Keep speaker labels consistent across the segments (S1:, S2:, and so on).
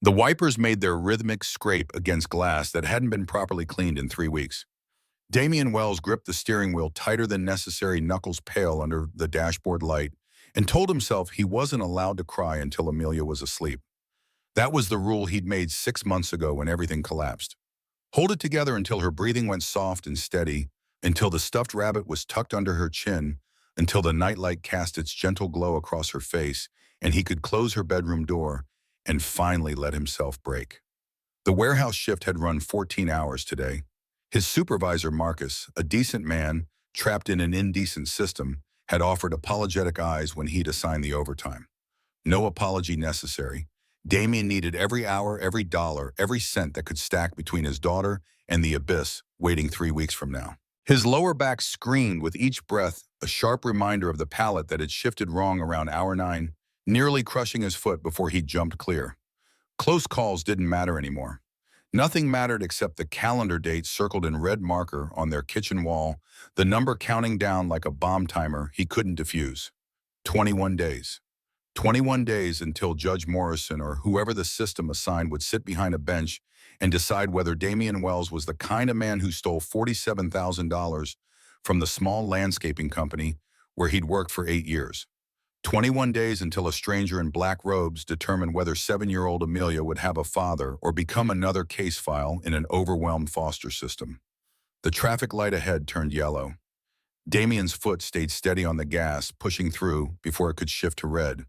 S1: The wipers made their rhythmic scrape against glass that hadn't been properly cleaned in 3 weeks. Damian Wells gripped the steering wheel tighter than necessary, knuckles pale under the dashboard light, and told himself he wasn't allowed to cry until Amelia was asleep. That was the rule he'd made 6 months ago when everything collapsed. Hold it together until her breathing went soft and steady, until the stuffed rabbit was tucked under her chin, until the nightlight cast its gentle glow across her face, and he could close her bedroom door and finally let himself break. The warehouse shift had run 14 hours today. His supervisor, Marcus, a decent man trapped in an indecent system, had offered apologetic eyes when he'd assigned the overtime. No apology necessary. Damien needed every hour, every dollar, every cent that could stack between his daughter and the abyss waiting 3 weeks from now. His lower back screamed with each breath, a sharp reminder of the pallet that had shifted wrong around hour 9, nearly crushing his foot before he jumped clear. Close calls didn't matter anymore. Nothing mattered except the calendar date circled in red marker on their kitchen wall, the number counting down like a bomb timer he couldn't defuse. 21 days. 21 days until Judge Morrison or whoever the system assigned would sit behind a bench and decide whether Damian Wells was the kind of man who stole $47,000 from the small landscaping company where he'd worked for 8 years. 21 days until a stranger in black robes determined whether 7-year-old Amelia would have a father or become another case file in an overwhelmed foster system. The traffic light ahead turned yellow. Damian's foot stayed steady on the gas, pushing through before it could shift to red.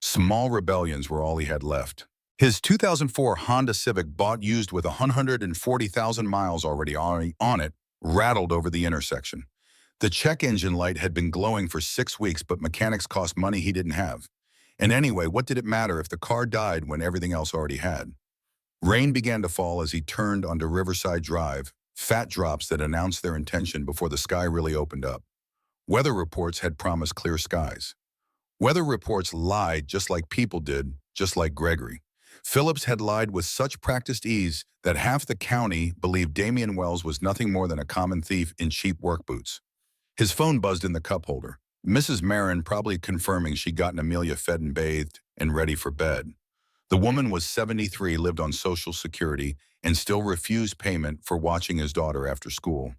S1: Small rebellions were all he had left. His 2004 Honda Civic, bought used with 140,000 miles already on it, rattled over the intersection. The check engine light had been glowing for 6 weeks, but mechanics cost money he didn't have. And anyway, what did it matter if the car died when everything else already had? Rain began to fall as he turned onto Riverside Drive, fat drops that announced their intention before the sky really opened up. Weather reports had promised clear skies. Weather reports lied just like people did, just like Gregory. Phillips had lied with such practiced ease that half the county believed Damian Wells was nothing more than a common thief in cheap work boots. His phone buzzed in the cup holder. Mrs. Marin probably confirming she'd gotten Amelia fed and bathed and ready for bed. The woman was 73, lived on Social Security, and still refused payment for watching his daughter after school.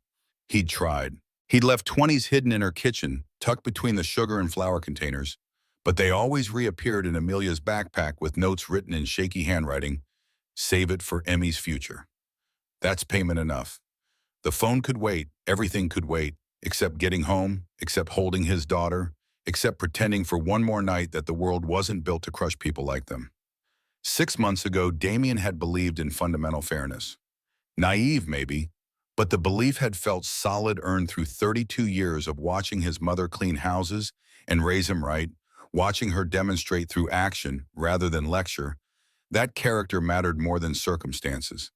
S1: He'd tried. He'd left 20s hidden in her kitchen, tucked between the sugar and flour containers, but they always reappeared in Amelia's backpack with notes written in shaky handwriting, "Save it for Emmy's future." That's payment enough. The phone could wait, everything could wait, except getting home, except holding his daughter, except pretending for one more night that the world wasn't built to crush people like them. 6 months ago, Damien had believed in fundamental fairness. Naive, maybe, but the belief had felt solid, earned through 32 years of watching his mother clean houses and raise him right, watching her demonstrate through action rather than lecture. That character mattered more than circumstances.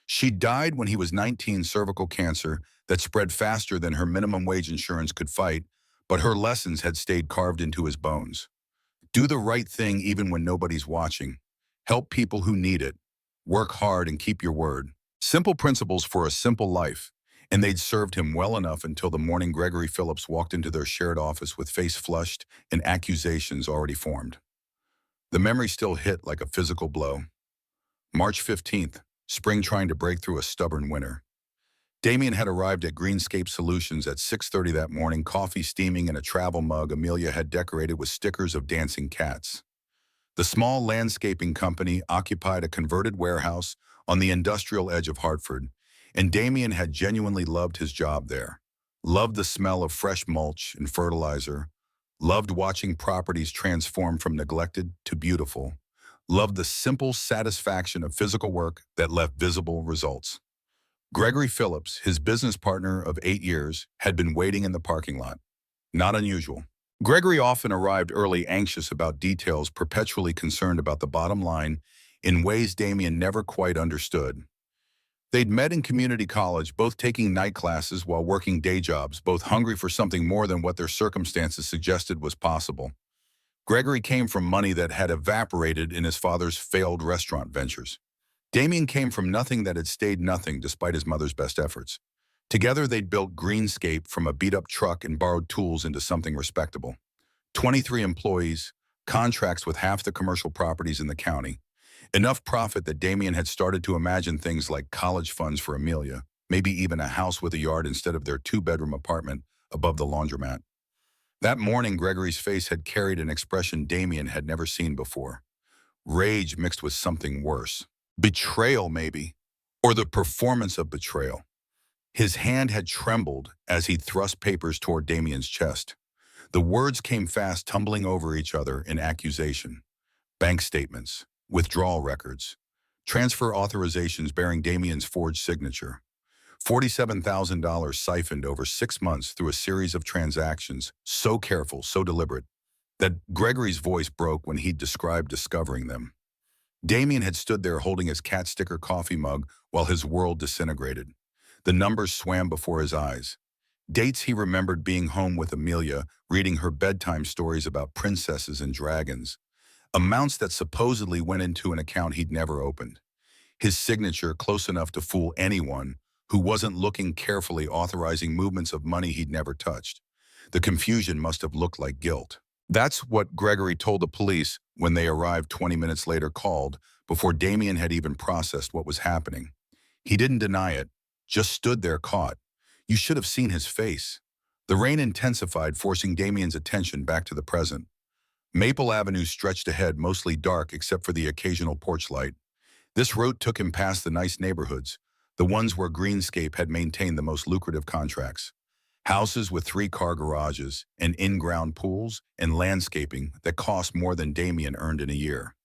S1: She died when he was 19, cervical cancer that spread faster than her minimum wage insurance could fight, but her lessons had stayed carved into his bones. Do the right thing even when nobody's watching. Help people who need it. Work hard and keep your word. Simple principles for a simple life, and they'd served him well enough until the morning Gregory Phillips walked into their shared office with face flushed and accusations already formed. The memory still hit like a physical blow. March 15th, spring trying to break through a stubborn winter. Damien had arrived at Greenscape Solutions at 6:30 that morning, coffee steaming in a travel mug Amelia had decorated with stickers of dancing cats. The small landscaping company occupied a converted warehouse on the industrial edge of Hartford, and Damien had genuinely loved his job there. Loved the smell of fresh mulch and fertilizer. Loved watching properties transform from neglected to beautiful. Loved the simple satisfaction of physical work that left visible results. Gregory Phillips, his business partner of 8 years, had been waiting in the parking lot. Not unusual. Gregory often arrived early, anxious about details, perpetually concerned about the bottom line in ways Damien never quite understood. They'd met in community college, both taking night classes while working day jobs, both hungry for something more than what their circumstances suggested was possible. Gregory came from money that had evaporated in his father's failed restaurant ventures. Damien came from nothing that had stayed nothing despite his mother's best efforts. Together, they'd built Greenscape from a beat-up truck and borrowed tools into something respectable. 23 employees, contracts with half the commercial properties in the county. Enough profit that Damien had started to imagine things like college funds for Amelia, maybe even a house with a yard instead of their two-bedroom apartment above the laundromat. That morning, Gregory's face had carried an expression Damien had never seen before. Rage mixed with something worse. Betrayal, maybe. Or the performance of betrayal. His hand had trembled as he thrust papers toward Damien's chest. The words came fast, tumbling over each other in accusation. Bank statements, withdrawal records, transfer authorizations bearing Damien's forged signature. $47,000 siphoned over 6 months through a series of transactions, so careful, so deliberate, that Gregory's voice broke when he described discovering them. Damien had stood there holding his cat sticker coffee mug while his world disintegrated. The numbers swam before his eyes. Dates he remembered being home with Amelia, reading her bedtime stories about princesses and dragons. Amounts that supposedly went into an account he'd never opened. His signature close enough to fool anyone who wasn't looking carefully, authorizing movements of money he'd never touched. The confusion must have looked like guilt. That's what Gregory told the police when they arrived 20 minutes later, called, before Damien had even processed what was happening. He didn't deny it, just stood there caught. You should have seen his face. The rain intensified, forcing Damien's attention back to the present. Maple Avenue stretched ahead, mostly dark except for the occasional porch light. This route took him past the nice neighborhoods, the ones where Greenscape had maintained the most lucrative contracts. Houses with 3-car garages and in-ground pools and landscaping that cost more than Damien earned in a year.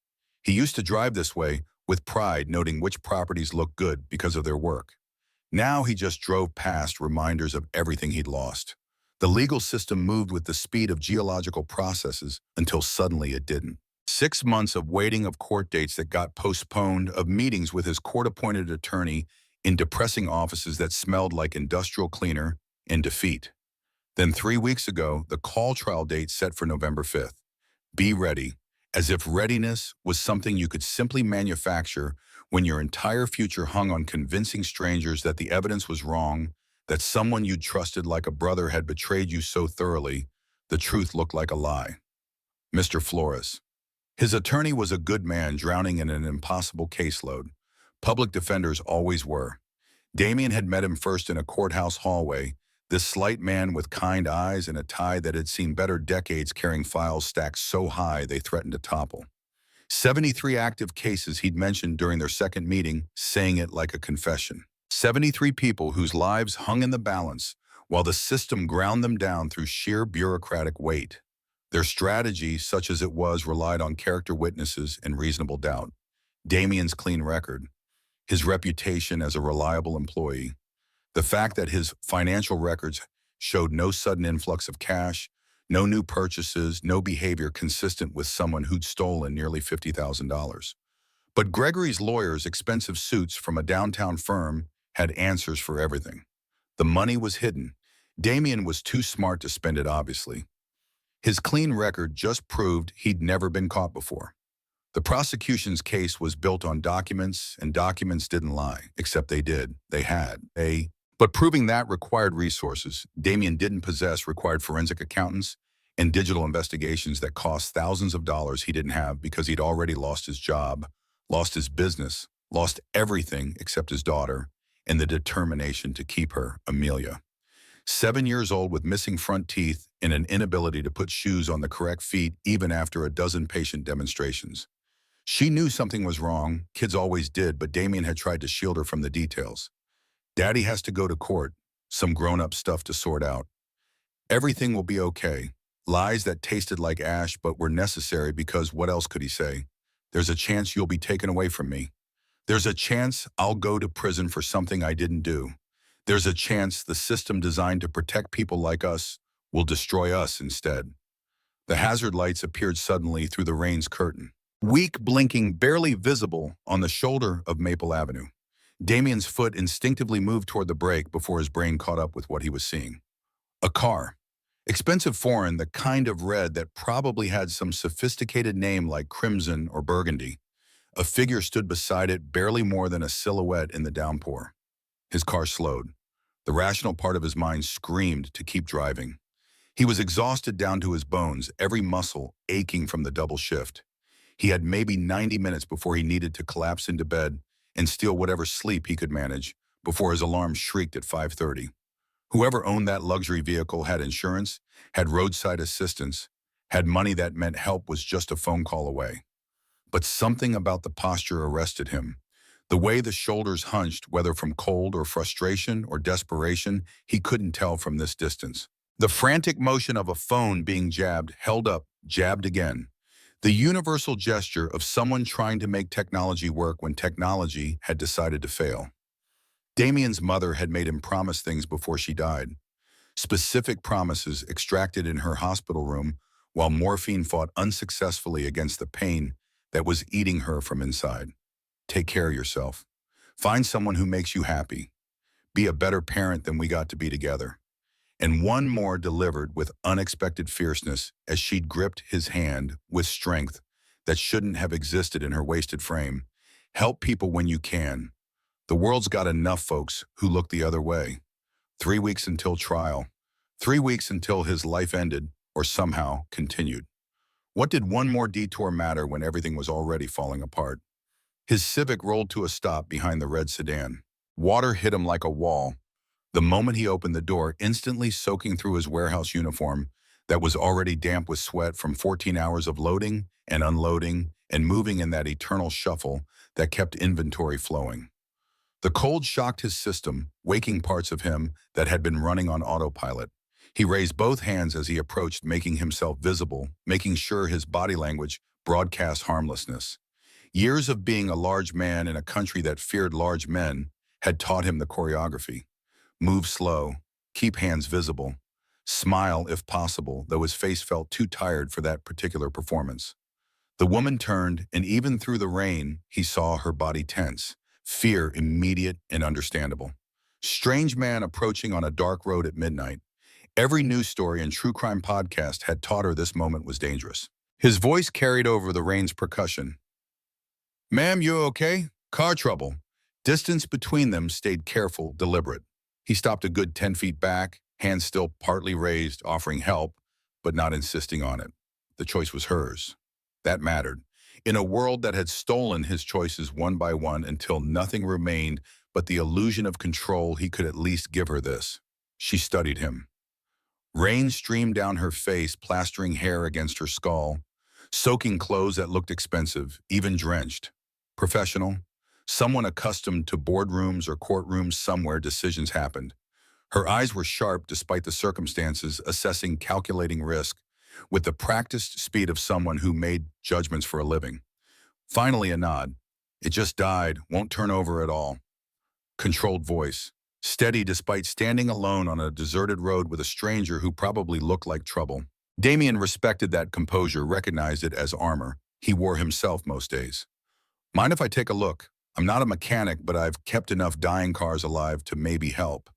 S1: He used to drive this way with pride, noting which properties looked good because of their work. Now he just drove past, reminders of everything he'd lost. The legal system moved with the speed of geological processes until suddenly it didn't. 6 months of waiting, of court dates that got postponed, of meetings with his court-appointed attorney in depressing offices that smelled like industrial cleaner, and defeat. Then 3 weeks ago, the call trial date set for November 5th. Be ready, as if readiness was something you could simply manufacture when your entire future hung on convincing strangers that the evidence was wrong, that someone you'd trusted like a brother had betrayed you so thoroughly, the truth looked like a lie. Mr. Flores. His attorney was a good man drowning in an impossible caseload. Public defenders always were. Damien had met him first in a courthouse hallway, this slight man with kind eyes and a tie that had seen better decades, carrying files stacked so high they threatened to topple. 73 active cases he'd mentioned during their second meeting, saying it like a confession. 73 people whose lives hung in the balance while the system ground them down through sheer bureaucratic weight. Their strategy, such as it was, relied on character witnesses and reasonable doubt. Damien's clean record, his reputation as a reliable employee, the fact that his financial records showed no sudden influx of cash, no new purchases, no behavior consistent with someone who'd stolen nearly $50,000. But Gregory's lawyers' expensive suits from a downtown firm had answers for everything. The money was hidden. Damien was too smart to spend it, obviously. His clean record just proved he'd never been caught before. The prosecution's case was built on documents, and documents didn't lie, except they did. They had. But proving that required resources Damien didn't possess, required forensic accountants and digital investigations that cost thousands of dollars he didn't have because he'd already lost his job, lost his business, lost everything except his daughter, and the determination to keep her, Amelia. 7 years old with missing front teeth and an inability to put shoes on the correct feet even after a dozen patient demonstrations. She knew something was wrong, kids always did, but Damien had tried to shield her from the details. Daddy has to go to court, some grown-up stuff to sort out. Everything will be okay. Lies that tasted like ash but were necessary because what else could he say? There's a chance you'll be taken away from me. There's a chance I'll go to prison for something I didn't do. There's a chance the system designed to protect people like us will destroy us instead. The hazard lights appeared suddenly through the rain's curtain, weak, blinking, barely visible on the shoulder of Maple Avenue. Damien's foot instinctively moved toward the brake before his brain caught up with what he was seeing. A car. Expensive foreign, the kind of red that probably had some sophisticated name like crimson or burgundy. A figure stood beside it, barely more than a silhouette in the downpour. His car slowed. The rational part of his mind screamed to keep driving. He was exhausted down to his bones, every muscle aching from the double shift. He had maybe 90 minutes before he needed to collapse into bed and steal whatever sleep he could manage before his alarm shrieked at 5:30. Whoever owned that luxury vehicle had insurance, had roadside assistance, had money that meant help was just a phone call away. But something about the posture arrested him. The way the shoulders hunched, whether from cold or frustration or desperation, he couldn't tell from this distance. The frantic motion of a phone being jabbed, held up, jabbed again. The universal gesture of someone trying to make technology work when technology had decided to fail. Damien's mother had made him promise things before she died. Specific promises extracted in her hospital room while morphine fought unsuccessfully against the pain that was eating her from inside. Take care of yourself. Find someone who makes you happy. Be a better parent than we got to be together. And one more delivered with unexpected fierceness as she'd gripped his hand with strength that shouldn't have existed in her wasted frame. Help people when you can. The world's got enough folks who look the other way. 3 weeks until trial. 3 weeks until his life ended or somehow continued. What did one more detour matter when everything was already falling apart? His Civic rolled to a stop behind the red sedan. Water hit him like a wall. The moment he opened the door, instantly soaking through his warehouse uniform that was already damp with sweat from 14 hours of loading and unloading and moving in that eternal shuffle that kept inventory flowing. The cold shocked his system, waking parts of him that had been running on autopilot. He raised both hands as he approached, making himself visible, making sure his body language broadcast harmlessness. Years of being a large man in a country that feared large men had taught him the choreography. Move slow, keep hands visible, smile if possible, though his face felt too tired for that particular performance. The woman turned, and even through the rain, he saw her body tense, fear immediate and understandable. Strange man approaching on a dark road at midnight. Every news story and true crime podcast had taught her this moment was dangerous. His voice carried over the rain's percussion. "Ma'am, you okay? Car trouble." Distance between them stayed careful, deliberate. He stopped a good 10 feet back, hands still partly raised, offering help, but not insisting on it. The choice was hers. That mattered. In a world that had stolen his choices one by one until nothing remained but the illusion of control, he could at least give her this. She studied him. Rain streamed down her face, plastering hair against her skull, soaking clothes that looked expensive, even drenched. Professional, someone accustomed to boardrooms or courtrooms somewhere decisions happened. Her eyes were sharp despite the circumstances, assessing, calculating risk, with the practiced speed of someone who made judgments for a living. Finally, a nod. "It just died, won't turn over at all." Controlled voice. Steady despite standing alone on a deserted road with a stranger who probably looked like trouble. Damien respected that composure, recognized it as armor he wore himself most days. "Mind if I take a look? I'm not a mechanic, but I've kept enough dying cars alive to maybe help."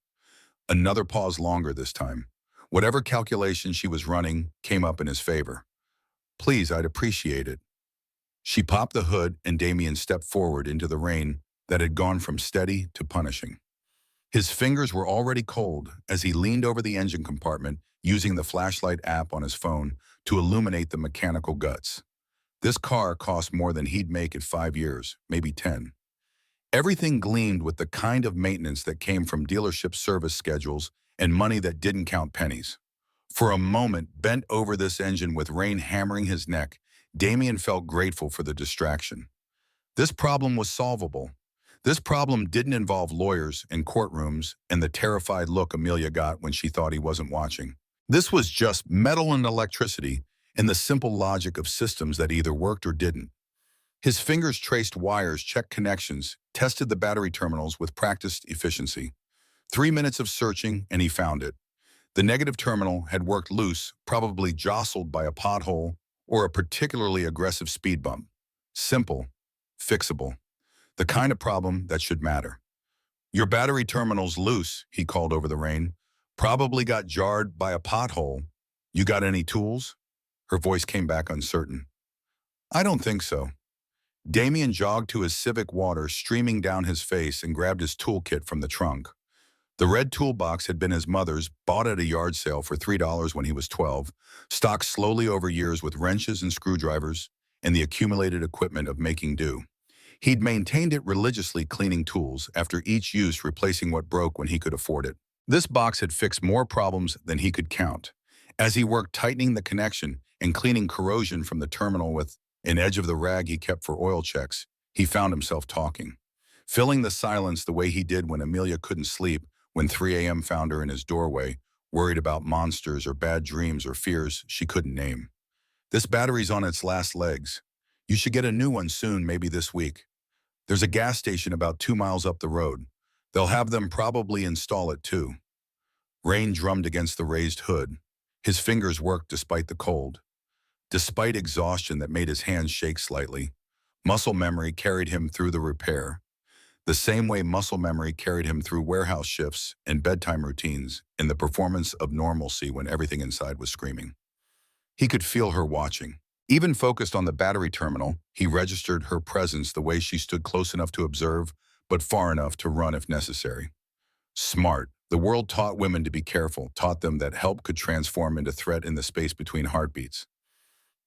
S1: Another pause, longer this time. Whatever calculation she was running came up in his favor. "Please, I'd appreciate it." She popped the hood and Damien stepped forward into the rain that had gone from steady to punishing. His fingers were already cold as he leaned over the engine compartment, using the flashlight app on his phone to illuminate the mechanical guts. This car cost more than he'd make at 5 years, maybe 10. Everything gleamed with the kind of maintenance that came from dealership service schedules and money that didn't count pennies. For a moment, bent over this engine with rain hammering his neck, Damien felt grateful for the distraction. This problem was solvable. This problem didn't involve lawyers and courtrooms and the terrified look Amelia got when she thought he wasn't watching. This was just metal and electricity and the simple logic of systems that either worked or didn't. His fingers traced wires, checked connections, tested the battery terminals with practiced efficiency. 3 minutes of searching, and he found it. The negative terminal had worked loose, probably jostled by a pothole or a particularly aggressive speed bump. Simple, fixable. The kind of problem that should matter. "Your battery terminal's loose," he called over the rain. "Probably got jarred by a pothole. You got any tools?" Her voice came back uncertain. "I don't think so." Damien jogged to his Civic, water streaming down his face, and grabbed his toolkit from the trunk. The red toolbox had been his mother's, bought at a yard sale for $3 when he was 12, stocked slowly over years with wrenches and screwdrivers, and the accumulated equipment of making do. He'd maintained it religiously, cleaning tools after each use, replacing what broke when he could afford it. This box had fixed more problems than he could count. As he worked tightening the connection and cleaning corrosion from the terminal with an edge of the rag he kept for oil checks, he found himself talking, filling the silence the way he did when Amelia couldn't sleep when 3 a.m. found her in his doorway, worried about monsters or bad dreams or fears she couldn't name. This battery's on its last legs. You should get a new one soon, maybe this week. There's a gas station about 2 miles up the road. They'll have them probably install it too. Rain drummed against the raised hood. His fingers worked despite the cold. Despite exhaustion that made his hands shake slightly, muscle memory carried him through the repair, the same way muscle memory carried him through warehouse shifts and bedtime routines and the performance of normalcy when everything inside was screaming. He could feel her watching. Even focused on the battery terminal, he registered her presence, the way she stood close enough to observe, but far enough to run if necessary. Smart. The world taught women to be careful, taught them that help could transform into threat in the space between heartbeats.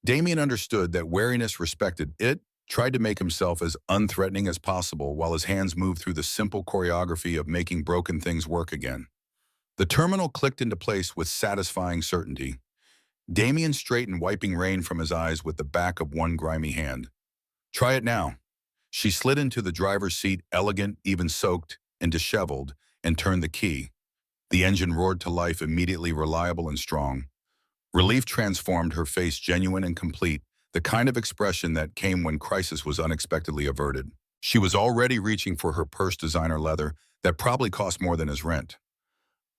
S1: Damien understood that wariness respected it, tried to make himself as unthreatening as possible while his hands moved through the simple choreography of making broken things work again. The terminal clicked into place with satisfying certainty. Damien straightened, wiping rain from his eyes with the back of one grimy hand. Try it now. She slid into the driver's seat, elegant, even soaked and disheveled, and turned the key. The engine roared to life, immediately reliable and strong. Relief transformed her face, genuine and complete, the kind of expression that came when crisis was unexpectedly averted. She was already reaching for her purse, designer leather that probably cost more than his rent.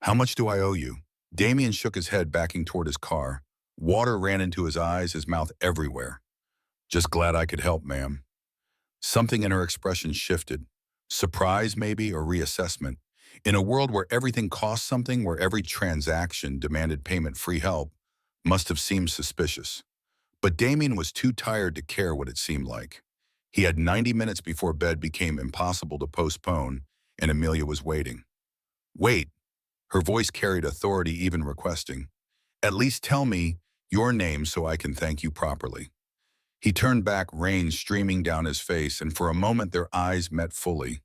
S1: How much do I owe you? Damien shook his head, backing toward his car. Water ran into his eyes, his mouth everywhere. Just glad I could help, ma'am. Something in her expression shifted. Surprise, maybe, or reassessment. In a world where everything cost something, where every transaction demanded payment-free help, must have seemed suspicious. But Damien was too tired to care what it seemed like. He had 90 minutes before bed became impossible to postpone, and Amelia was waiting. Wait. Her voice carried authority, even requesting. At least tell me your name so I can thank you properly. He turned back, rain streaming down his face, and for a moment their eyes met fully.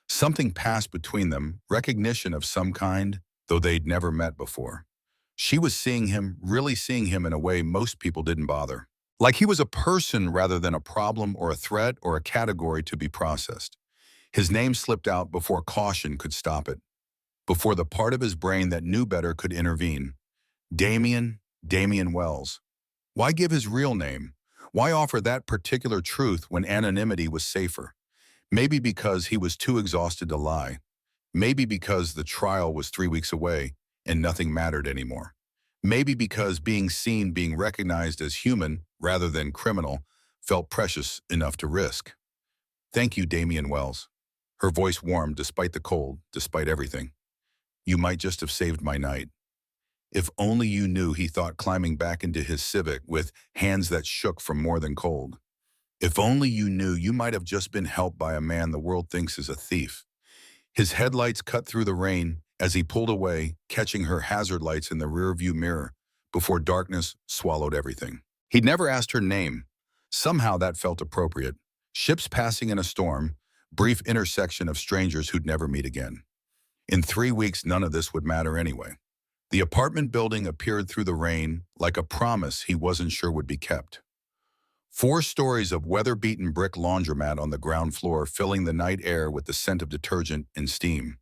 S1: Something passed between them, recognition of some kind, though they'd never met before. She was seeing him, really seeing him in a way most people didn't bother. Like he was a person rather than a problem or a threat or a category to be processed. His name slipped out before caution could stop it, before the part of his brain that knew better could intervene. Damien Wells. Why give his real name? Why offer that particular truth when anonymity was safer? Maybe because he was too exhausted to lie. Maybe because the trial was 3 weeks away and nothing mattered anymore. Maybe because being seen, being recognized as human rather than criminal, felt precious enough to risk. Thank you, Damien Wells. Her voice warmed despite the cold, despite everything. You might just have saved my night. If only you knew, he thought, climbing back into his Civic with hands that shook from more than cold. If only you knew, you might have just been helped by a man the world thinks is a thief. His headlights cut through the rain as he pulled away, catching her hazard lights in the rearview mirror before darkness swallowed everything. He'd never asked her name. Somehow that felt appropriate. Ships passing in a storm, brief intersection of strangers who'd never meet again. In 3 weeks, none of this would matter anyway. The apartment building appeared through the rain like a promise he wasn't sure would be kept. 4 stories of weather-beaten brick laundromat on the ground floor, filling the night air with the scent of detergent and steam.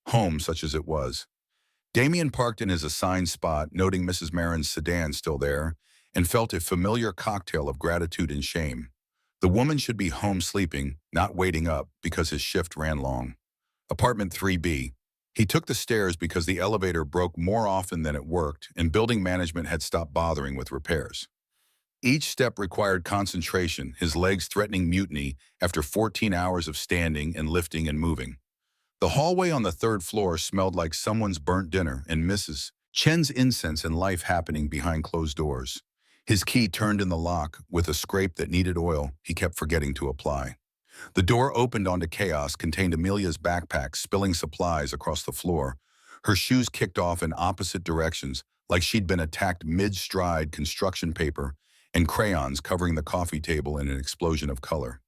S1: Home, such as it was. Damien parked in his assigned spot, noting Mrs. Marin's sedan still there, and felt a familiar cocktail of gratitude and shame. The woman should be home sleeping, not waiting up because his shift ran long. Apartment 3B. He took the stairs because the elevator broke more often than it worked, and building management had stopped bothering with repairs. Each step required concentration, his legs threatening mutiny after 14 hours of standing and lifting and moving. The hallway on the 3rd floor smelled like someone's burnt dinner and Mrs. Chen's incense and life happening behind closed doors. His key turned in the lock with a scrape that needed oil he kept forgetting to apply. The door opened onto chaos, contained Amelia's backpack, spilling supplies across the floor. Her shoes kicked off in opposite directions, like she'd been attacked mid-stride, construction paper and crayons covering the coffee table in an explosion of color.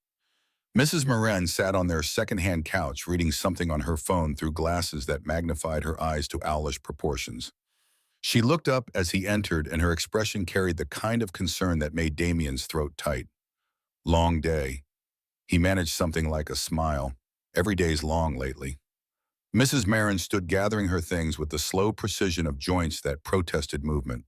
S1: Mrs. Moran sat on their second-hand couch reading something on her phone through glasses that magnified her eyes to owlish proportions. She looked up as he entered, and her expression carried the kind of concern that made Damien's throat tight. Long day. He managed something like a smile. Every day's long lately. Mrs. Marin stood gathering her things with the slow precision of joints that protested movement.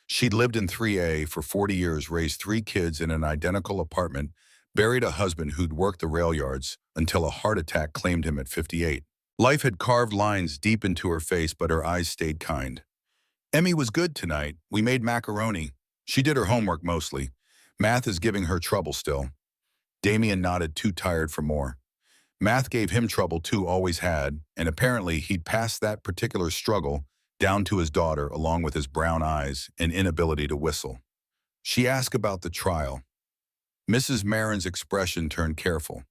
S1: She'd lived in 3A for 40 years, raised 3 kids in an identical apartment, buried a husband who'd worked the rail yards until a heart attack claimed him at 58. Life had carved lines deep into her face, but her eyes stayed kind. Emmy was good tonight. We made macaroni. She did her homework mostly. Math is giving her trouble still. Damien nodded, too tired for more. Math gave him trouble too, always had, and apparently he'd passed that particular struggle down to his daughter, along with his brown eyes and inability to whistle. She asked about the trial. Mrs. Marin's expression turned careful.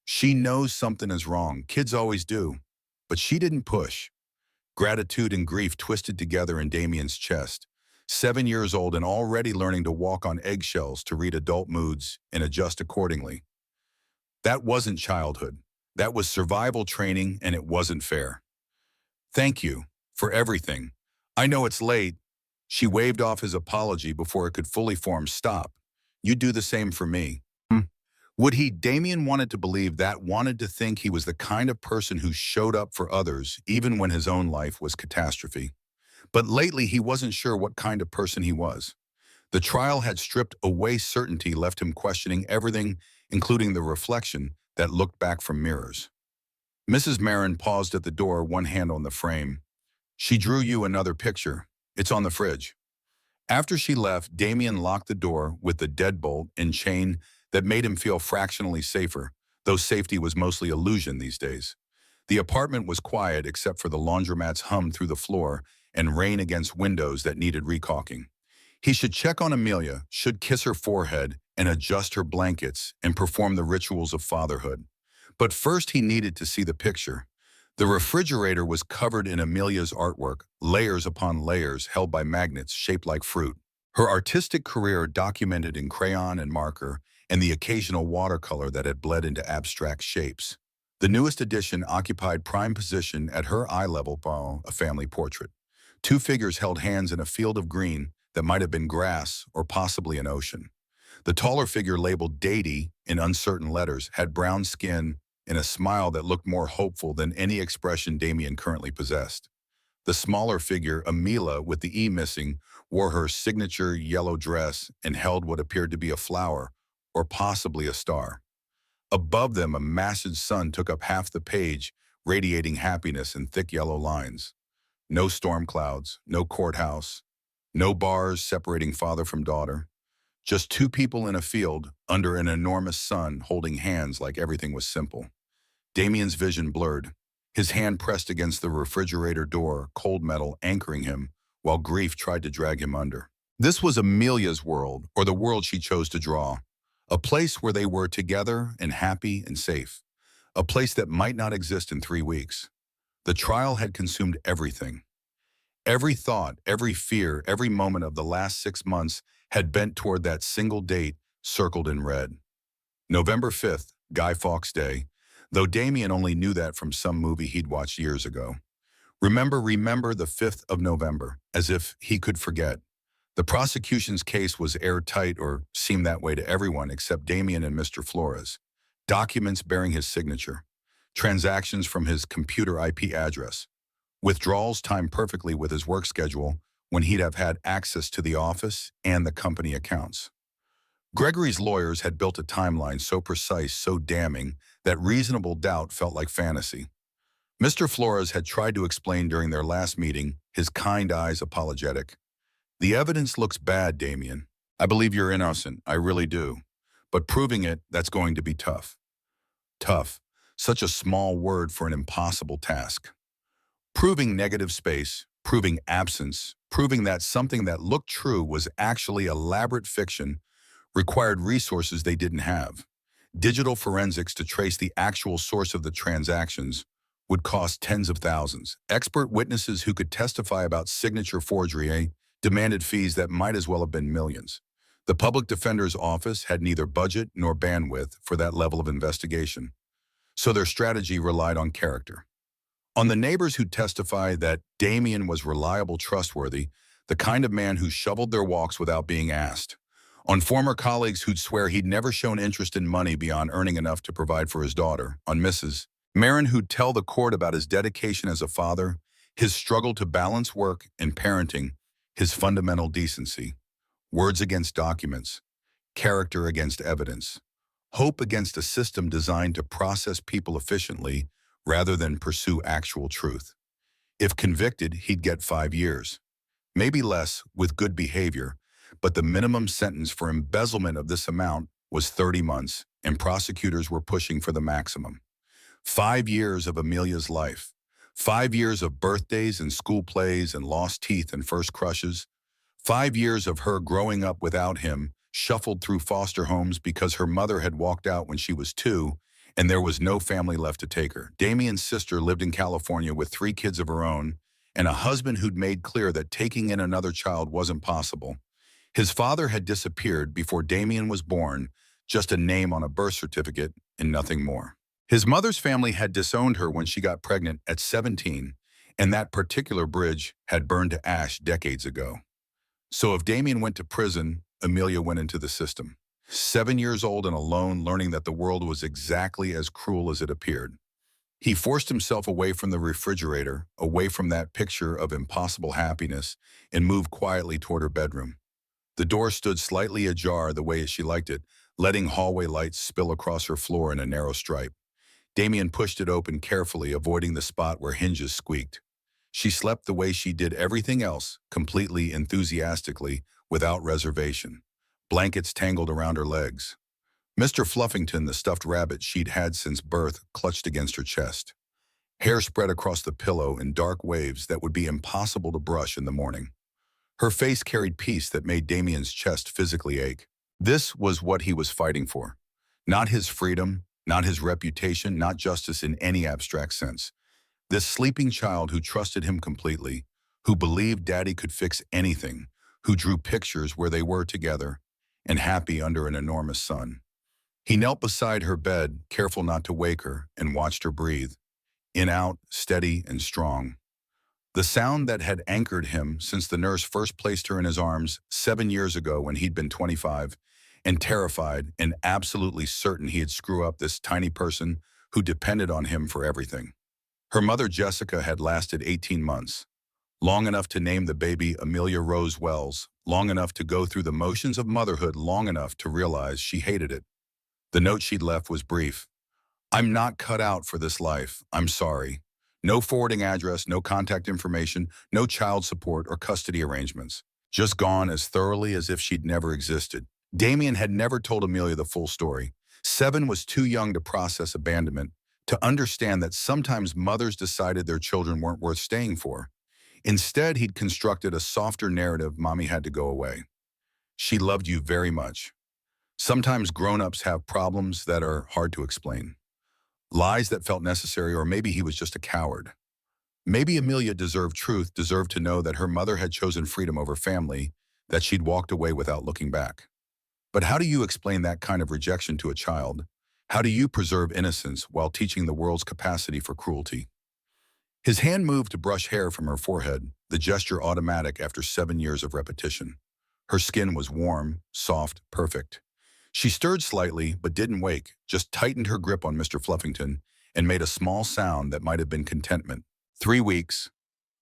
S1: She knows something is wrong. Kids always do. But she didn't push. Gratitude and grief twisted together in Damien's chest. 7 years old and already learning to walk on eggshells, to read adult moods and adjust accordingly. That wasn't childhood. That was survival training, and it wasn't fair. Thank you for everything. I know it's late. She waved off his apology before it could fully form. Stop. You do the same for me. Would he? Damien wanted to believe that, wanted to think he was the kind of person who showed up for others even when his own life was catastrophe. But lately he wasn't sure what kind of person he was. The trial had stripped away certainty, left him questioning everything, including the reflection that looked back from mirrors. Mrs. Marin paused at the door, one hand on the frame. She drew you another picture. It's on the fridge. After she left, Damien locked the door with the deadbolt and chain that made him feel fractionally safer, though safety was mostly illusion these days. The apartment was quiet except for the laundromat's hum through the floor and rain against windows that needed recaulking. He should check on Amelia, should kiss her forehead and adjust her blankets and perform the rituals of fatherhood. But first he needed to see the picture. The refrigerator was covered in Amelia's artwork, layers upon layers held by magnets shaped like fruit. Her artistic career documented in crayon and marker, and the occasional watercolor that had bled into abstract shapes. The newest edition occupied prime position at her eye level, a family portrait. 2 figures held hands in a field of green that might have been grass or possibly an ocean. The taller figure, labeled Daddy in uncertain letters, had brown skin and a smile that looked more hopeful than any expression Damien currently possessed. The smaller figure, Amelia, with the E missing, wore her signature yellow dress and held what appeared to be a flower, or possibly a star. Above them, a massive sun took up half the page, radiating happiness in thick yellow lines. No storm clouds, no courthouse, no bars separating father from daughter. Just 2 people in a field, under an enormous sun, holding hands like everything was simple. Damien's vision blurred. His hand pressed against the refrigerator door, cold metal anchoring him, while grief tried to drag him under. This was Amelia's world, or the world she chose to draw. A place where they were together and happy and safe. A place that might not exist in 3 weeks. The trial had consumed everything. Every thought, every fear, every moment of the last 6 months had bent toward that single date circled in red. November 5th, Guy Fawkes Day, though Damien only knew that from some movie he'd watched years ago. Remember the 5th of November, as if he could forget. The prosecution's case was airtight, or seemed that way to everyone except Damien and Mr. Flores. Documents bearing his signature. Transactions from his computer IP address. Withdrawals timed perfectly with his work schedule, when he'd have had access to the office and the company accounts. Gregory's lawyers had built a timeline so precise, so damning, that reasonable doubt felt like fantasy. Mr. Flores had tried to explain during their last meeting, his kind eyes apologetic. The evidence looks bad, Damien. I believe you're innocent, I really do. But proving it, that's going to be tough. Tough, such a small word for an impossible task. Proving negative space, proving absence, proving that something that looked true was actually elaborate fiction, required resources they didn't have. Digital forensics to trace the actual source of the transactions would cost tens of thousands. Expert witnesses who could testify about signature forgery demanded fees that might as well have been millions. The public defender's office had neither budget nor bandwidth for that level of investigation, so their strategy relied on character. On the neighbors who testified that Damien was reliable, trustworthy, the kind of man who shoveled their walks without being asked. On former colleagues who'd swear he'd never shown interest in money beyond earning enough to provide for his daughter. On Mrs. Marin, who'd tell the court about his dedication as a father, his struggle to balance work and parenting, his fundamental decency. Words against documents, character against evidence, hope against a system designed to process people efficiently rather than pursue actual truth. If convicted, he'd get 5 years. Maybe less with good behavior, but the minimum sentence for embezzlement of this amount was 30 months, and prosecutors were pushing for the maximum. 5 years of Amelia's life. 5 years of birthdays and school plays and lost teeth and first crushes. 5 years of her growing up without him, shuffled through foster homes because her mother had walked out when she was 2, and there was no family left to take her. Damien's sister lived in California with 3 kids of her own, and a husband who'd made clear that taking in another child wasn't possible. His father had disappeared before Damien was born, just a name on a birth certificate and nothing more. His mother's family had disowned her when she got pregnant at 17, and that particular bridge had burned to ash decades ago. So if Damien went to prison, Amelia went into the system. 7 years old and alone, learning that the world was exactly as cruel as it appeared. He forced himself away from the refrigerator, away from that picture of impossible happiness, and moved quietly toward her bedroom. The door stood slightly ajar the way she liked it, letting hallway lights spill across her floor in a narrow stripe. Damien pushed it open carefully, avoiding the spot where hinges squeaked. She slept the way she did everything else, completely, enthusiastically, without reservation. Blankets tangled around her legs. Mr. Fluffington, the stuffed rabbit she'd had since birth, clutched against her chest. Hair spread across the pillow in dark waves that would be impossible to brush in the morning. Her face carried peace that made Damien's chest physically ache. This was what he was fighting for. Not his freedom, not his reputation, not justice in any abstract sense. This sleeping child who trusted him completely, who believed Daddy could fix anything, who drew pictures where they were together and happy under an enormous sun. He knelt beside her bed, careful not to wake her, and watched her breathe. In, out, steady and strong. The sound that had anchored him since the nurse first placed her in his arms 7 years ago when he'd been 25, and terrified and absolutely certain he'd screw up this tiny person who depended on him for everything. Her mother, Jessica, had lasted 18 months. Long enough to name the baby Amelia Rose Wells, long enough to go through the motions of motherhood, long enough to realize she hated it. The note she'd left was brief. I'm not cut out for this life. I'm sorry. No forwarding address, no contact information, no child support or custody arrangements. Just gone as thoroughly as if she'd never existed. Damien had never told Amelia the full story. 7 was too young to process abandonment, to understand that sometimes mothers decided their children weren't worth staying for. Instead, he'd constructed a softer narrative: Mommy had to go away. She loved you very much. Sometimes grown-ups have problems that are hard to explain. Lies that felt necessary, or maybe he was just a coward. Maybe Amelia deserved truth, deserved to know that her mother had chosen freedom over family, that she'd walked away without looking back. But how do you explain that kind of rejection to a child? How do you preserve innocence while teaching the world's capacity for cruelty? His hand moved to brush hair from her forehead, the gesture automatic after 7 years of repetition. Her skin was warm, soft, perfect. She stirred slightly, but didn't wake, just tightened her grip on Mr. Fluffington and made a small sound that might have been contentment. 3 weeks,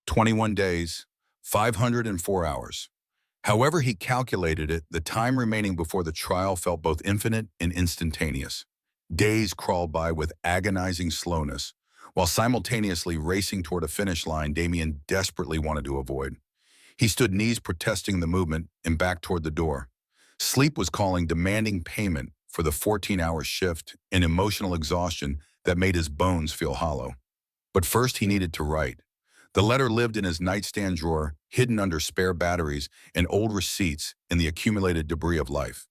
S1: 21 days, 504 hours. However he calculated it, the time remaining before the trial felt both infinite and instantaneous. Days crawled by with agonizing slowness, while simultaneously racing toward a finish line Damien desperately wanted to avoid. He stood knees protesting the movement and backed toward the door. Sleep was calling, demanding payment for the 14-hour shift and emotional exhaustion that made his bones feel hollow. But first he needed to write. The letter lived in his nightstand drawer, hidden under spare batteries and old receipts in the accumulated debris of life.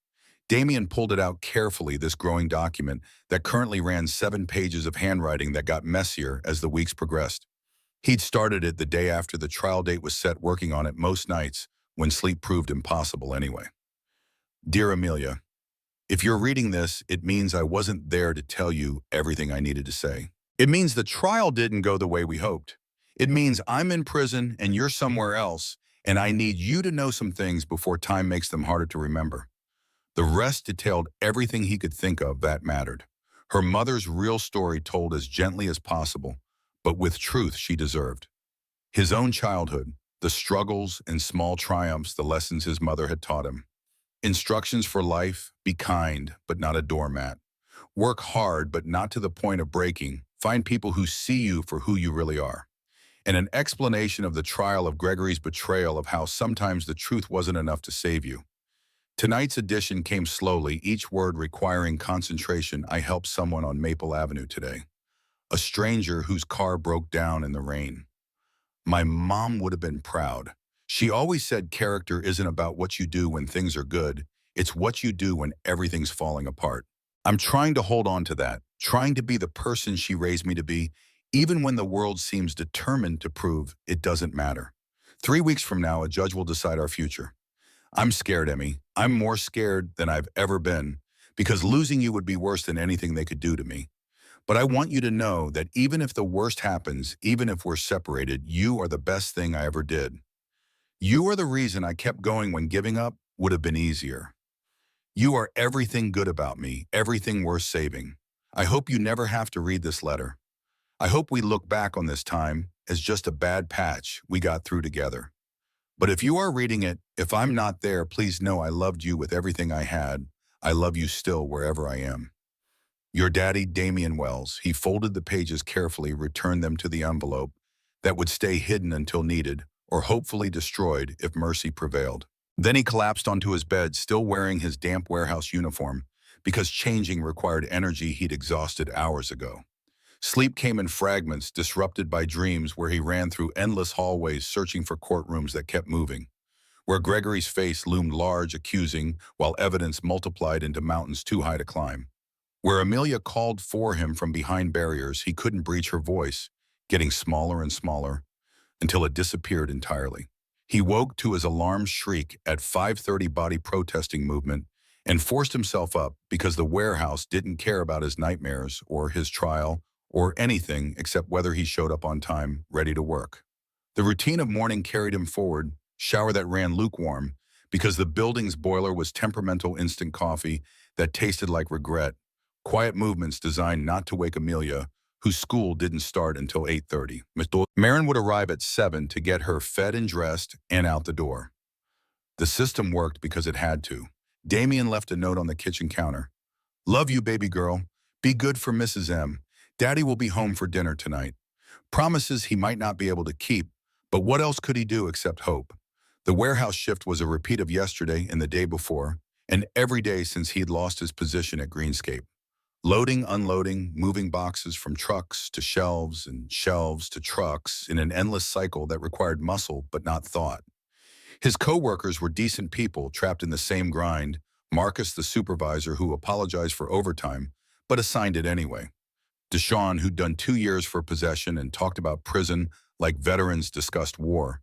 S1: Damien pulled it out carefully, this growing document that currently ran 7 pages of handwriting that got messier as the weeks progressed. He'd started it the day after the trial date was set, working on it most nights when sleep proved impossible anyway. Dear Amelia, if you're reading this, it means I wasn't there to tell you everything I needed to say. It means the trial didn't go the way we hoped. It means I'm in prison and you're somewhere else, and I need you to know some things before time makes them harder to remember. The rest detailed everything he could think of that mattered. Her mother's real story told as gently as possible, but with truth she deserved. His own childhood, the struggles and small triumphs, the lessons his mother had taught him. Instructions for life: be kind, but not a doormat. Work hard, but not to the point of breaking. Find people who see you for who you really are. And an explanation of the trial of Gregory's betrayal, of how sometimes the truth wasn't enough to save you. Tonight's edition came slowly, each word requiring concentration. I helped someone on Maple Avenue today. A stranger whose car broke down in the rain. My mom would have been proud. She always said character isn't about what you do when things are good, it's what you do when everything's falling apart. I'm trying to hold on to that, trying to be the person she raised me to be, even when the world seems determined to prove it doesn't matter. 3 weeks from now, a judge will decide our future. I'm scared, Emmy. I'm more scared than I've ever been, because losing you would be worse than anything they could do to me. But I want you to know that even if the worst happens, even if we're separated, you are the best thing I ever did. You are the reason I kept going when giving up would have been easier. You are everything good about me, everything worth saving. I hope you never have to read this letter. I hope we look back on this time as just a bad patch we got through together. But if you are reading it, if I'm not there, please know I loved you with everything I had. I love you still wherever I am. Your daddy, Damian Wells. He folded the pages carefully, returned them to the envelope that would stay hidden until needed, or hopefully destroyed if mercy prevailed. Then he collapsed onto his bed, still wearing his damp warehouse uniform, because changing required energy he'd exhausted hours ago. Sleep came in fragments, disrupted by dreams where he ran through endless hallways searching for courtrooms that kept moving, where Gregory's face loomed large, accusing, while evidence multiplied into mountains too high to climb, where Amelia called for him from behind barriers he couldn't breach, her voice getting smaller and smaller until it disappeared entirely. He woke to his alarm shriek at 5:30 body protesting movement and forced himself up because the warehouse didn't care about his nightmares or his trial or anything except whether he showed up on time, ready to work. The routine of morning carried him forward, shower that ran lukewarm because the building's boiler was temperamental instant coffee that tasted like regret, quiet movements designed not to wake Amelia, whose school didn't start until 8:30. Marin would arrive at 7 to get her fed and dressed and out the door. The system worked because it had to. Damien left a note on the kitchen counter. Love you, baby girl. Be good for Mrs. M. Daddy will be home for dinner tonight. Promises he might not be able to keep, but what else could he do except hope? The warehouse shift was a repeat of yesterday and the day before, and every day since he'd lost his position at Greenscape. Loading, unloading, moving boxes from trucks to shelves and shelves to trucks in an endless cycle that required muscle but not thought. His co-workers were decent people trapped in the same grind. Marcus, the supervisor, who apologized for overtime, but assigned it anyway. Deshawn, who'd done 2 years for possession and talked about prison like veterans discussed war.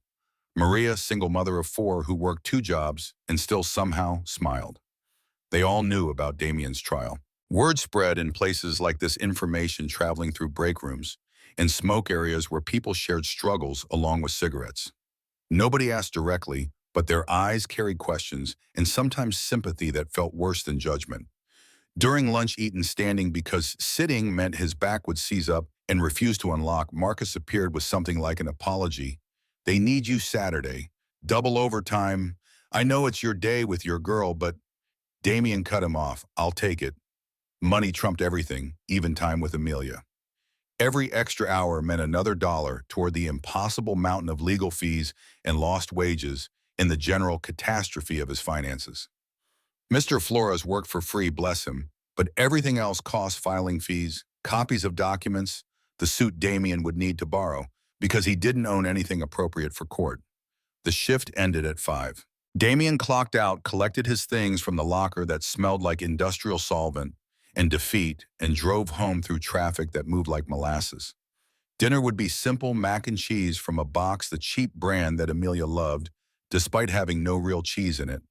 S1: Maria, single mother of 4, who worked 2 jobs and still somehow smiled. They all knew about Damien's trial. Word spread in places like this, information traveling through break rooms and smoke areas where people shared struggles along with cigarettes. Nobody asked directly, but their eyes carried questions and sometimes sympathy that felt worse than judgment. During lunch eaten standing because sitting meant his back would seize up and refuse to unlock, Marcus appeared with something like an apology. They need you Saturday. Double overtime. I know it's your day with your girl, but Damien cut him off. I'll take it. Money trumped everything, even time with Amelia. Every extra hour meant another dollar toward the impossible mountain of legal fees and lost wages in the general catastrophe of his finances. Mr. Flores worked for free, bless him, but everything else cost: filing fees, copies of documents, the suit Damien would need to borrow because he didn't own anything appropriate for court. The shift ended at 5. Damien clocked out, collected his things from the locker that smelled like industrial solvent and defeat, and drove home through traffic that moved like molasses. Dinner would be simple mac and cheese from a box, the cheap brand that Amelia loved, despite having no real cheese in it.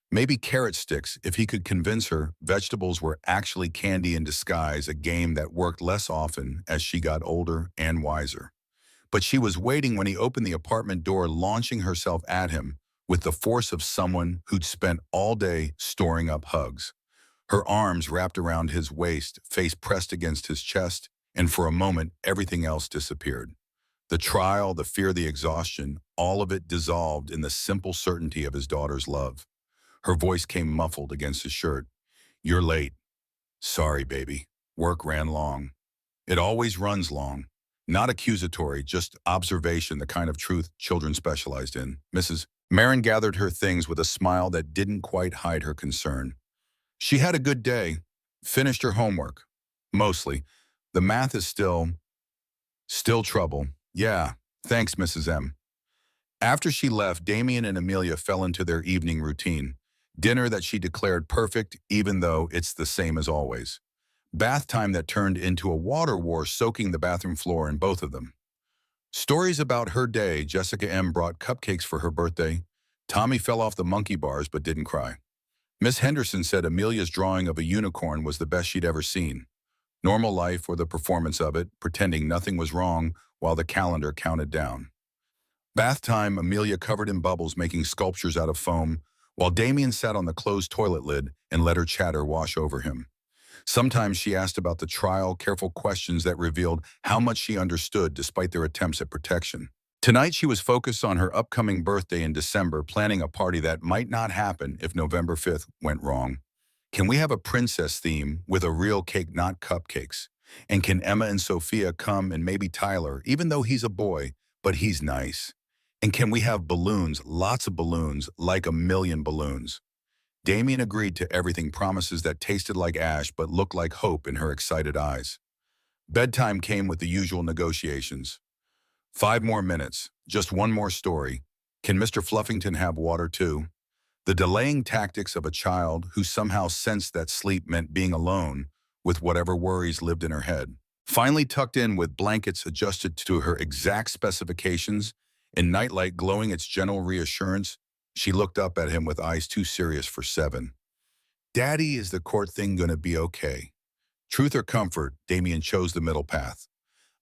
S1: Maybe carrot sticks if he could convince her vegetables were actually candy in disguise, a game that worked less often as she got older and wiser. But she was waiting when he opened the apartment door, launching herself at him with the force of someone who'd spent all day storing up hugs. Her arms wrapped around his waist, face pressed against his chest, and for a moment, everything else disappeared. The trial, the fear, the exhaustion, all of it dissolved in the simple certainty of his daughter's love. Her voice came muffled against his shirt. "You're late." "Sorry, baby. Work ran long." It always runs long. Not accusatory, just observation, the kind of truth children specialized in. Mrs. Marin gathered her things with a smile that didn't quite hide her concern. She had a good day, finished her homework. Mostly. The math is still trouble. Yeah, thanks, Mrs. M. After she left, Damien and Amelia fell into their evening routine. Dinner that she declared perfect, even though it's the same as always. Bath time that turned into a water war, soaking the bathroom floor in both of them. Stories about her day. Jessica M. brought cupcakes for her birthday. Tommy fell off the monkey bars but didn't cry. Miss Henderson said Amelia's drawing of a unicorn was the best she'd ever seen. Normal life, or the performance of it, pretending nothing was wrong while the calendar counted down. Bath time, Amelia covered in bubbles making sculptures out of foam, while Damien sat on the closed toilet lid and let her chatter wash over him. Sometimes she asked about the trial, careful questions that revealed how much she understood despite their attempts at protection. Tonight she was focused on her upcoming birthday in December, planning a party that might not happen if November 5th went wrong. Can we have a princess theme with a real cake, not cupcakes? And can Emma and Sophia come, and maybe Tyler, even though he's a boy, but he's nice? And can we have balloons, lots of balloons, like a million balloons? Damien agreed to everything, promises that tasted like ash but looked like hope in her excited eyes. Bedtime came with the usual negotiations. 5 more minutes, just one more story. Can Mr. Fluffington have water too? The delaying tactics of a child who somehow sensed that sleep meant being alone with whatever worries lived in her head. Finally tucked in with blankets adjusted to her exact specifications and nightlight glowing its gentle reassurance, she looked up at him with eyes too serious for 7. "Daddy, is the court thing gonna be okay?" Truth or comfort, Damien chose the middle path.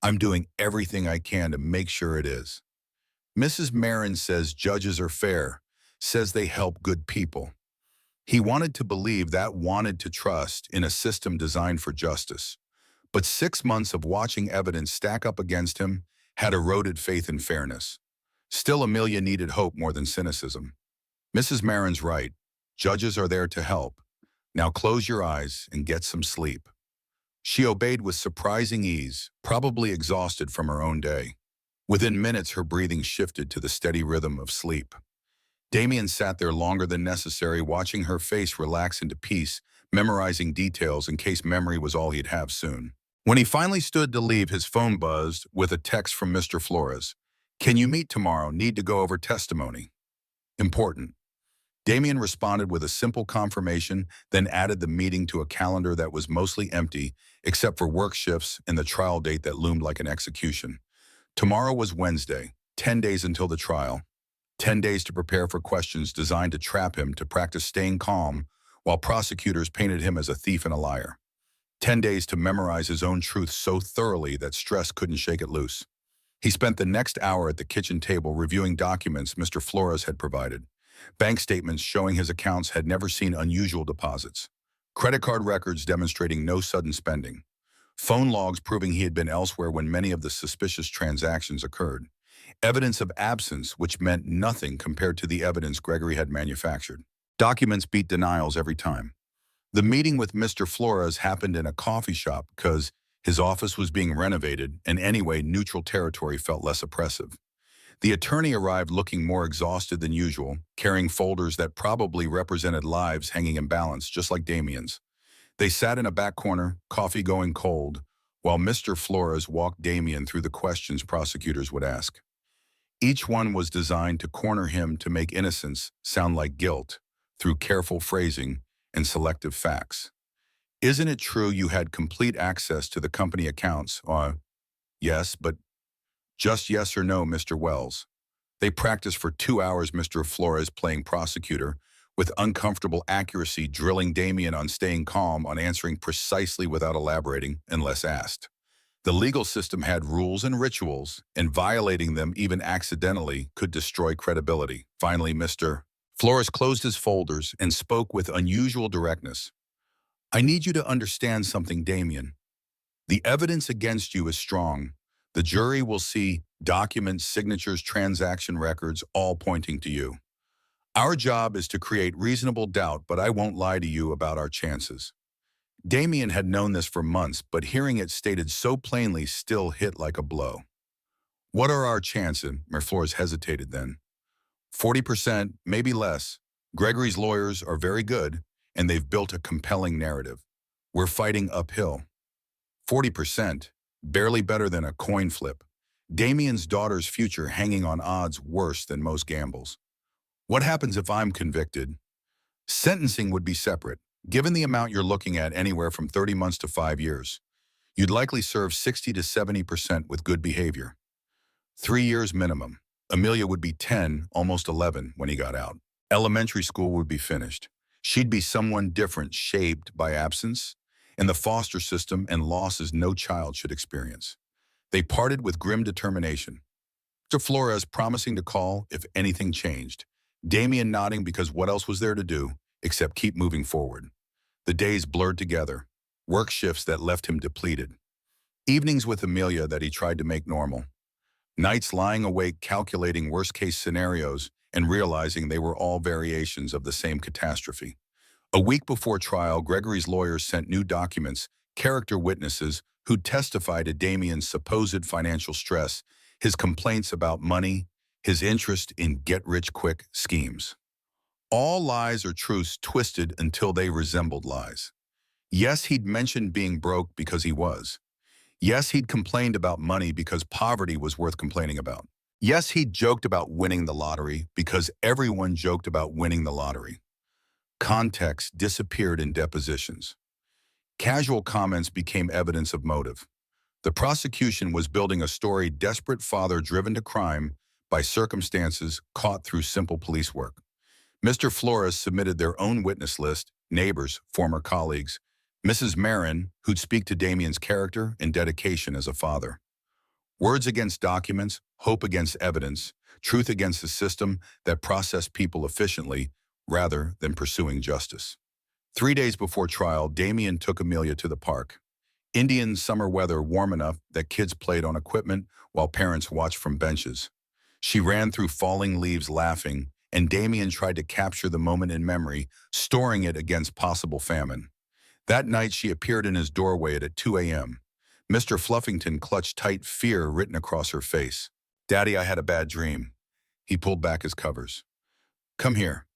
S1: "I'm doing everything I can to make sure it is." Mrs. Marin says judges are fair, says they help good people. He wanted to believe that, wanted to trust in a system designed for justice. But 6 months of watching evidence stack up against him had eroded faith in fairness. Still, Amelia needed hope more than cynicism. Mrs. Marin's right. Judges are there to help. Now close your eyes and get some sleep. She obeyed with surprising ease, probably exhausted from her own day. Within minutes, her breathing shifted to the steady rhythm of sleep. Damien sat there longer than necessary, watching her face relax into peace, memorizing details in case memory was all he'd have soon. When he finally stood to leave, his phone buzzed with a text from Mr. Flores. "Can you meet tomorrow? Need to go over testimony." Important. Damien responded with a simple confirmation, then added the meeting to a calendar that was mostly empty, except for work shifts and the trial date that loomed like an execution. Tomorrow was Wednesday, 10 days until the trial. 10 days to prepare for questions designed to trap him, to practice staying calm, while prosecutors painted him as a thief and a liar. 10 days to memorize his own truth so thoroughly that stress couldn't shake it loose. He spent the next hour at the kitchen table reviewing documents Mr. Flores had provided. Bank statements showing his accounts had never seen unusual deposits. Credit card records demonstrating no sudden spending. Phone logs proving he had been elsewhere when many of the suspicious transactions occurred. Evidence of absence, which meant nothing compared to the evidence Gregory had manufactured. Documents beat denials every time. The meeting with Mr. Flores happened in a coffee shop because his office was being renovated, and anyway, neutral territory felt less oppressive. The attorney arrived looking more exhausted than usual, carrying folders that probably represented lives hanging in balance, just like Damien's. They sat in a back corner, coffee going cold, while Mr. Flores walked Damien through the questions prosecutors would ask. Each one was designed to corner him, to make innocence sound like guilt through careful phrasing and selective facts. "Isn't it true you had complete access to the company accounts?" Yes, but just yes or no, Mr. Wells. They practiced for 2 hours, Mr. Flores playing prosecutor, with uncomfortable accuracy drilling Damien on staying calm, on answering precisely without elaborating unless asked. The legal system had rules and rituals, and violating them even accidentally could destroy credibility. Finally, Mr. Flores closed his folders and spoke with unusual directness. I need you to understand something, Damien. The evidence against you is strong. The jury will see documents, signatures, transaction records, all pointing to you. Our job is to create reasonable doubt, but I won't lie to you about our chances. Damien had known this for months, but hearing it stated so plainly still hit like a blow. What are our chances? Flores hesitated then. 40%, maybe less. Gregory's lawyers are very good, and they've built a compelling narrative. We're fighting uphill. 40%, barely better than a coin flip. Damien's daughter's future hanging on odds worse than most gambles. What happens if I'm convicted? Sentencing would be separate. Given the amount you're looking at, anywhere from 30 months to 5 years, you'd likely serve 60 to 70% with good behavior. 3 years minimum. Amelia would be 10, almost 11 when he got out. Elementary school would be finished. She'd be someone different, shaped by absence and the foster system and losses no child should experience. They parted with grim determination. Mr. Flores promising to call if anything changed. Damien nodding because what else was there to do except keep moving forward. The days blurred together, work shifts that left him depleted. Evenings with Amelia that he tried to make normal. Nights lying awake calculating worst-case scenarios and realizing they were all variations of the same catastrophe. A week before trial, Gregory's lawyers sent new documents, character witnesses who testified to Damien's supposed financial stress, his complaints about money, his interest in get-rich-quick schemes. All lies or truths twisted until they resembled lies. Yes, he'd mentioned being broke because he was. Yes, he'd complained about money because poverty was worth complaining about. Yes, he'd joked about winning the lottery because everyone joked about winning the lottery. Context disappeared in depositions. Casual comments became evidence of motive. The prosecution was building a story: desperate father driven to crime by circumstances caught through simple police work. Mr. Flores submitted their own witness list, neighbors, former colleagues, Mrs. Marin, who'd speak to Damien's character and dedication as a father. Words against documents, hope against evidence, truth against a system that processed people efficiently rather than pursuing justice. 3 days before trial, Damien took Amelia to the park. Indian summer weather, warm enough that kids played on equipment while parents watched from benches. She ran through falling leaves laughing, and Damien tried to capture the moment in memory, storing it against possible famine. That night she appeared in his doorway at 2 a.m. Mr. Fluffington clutched tight, fear written across her face. "Daddy, I had a bad dream." He pulled back his covers. "Come here."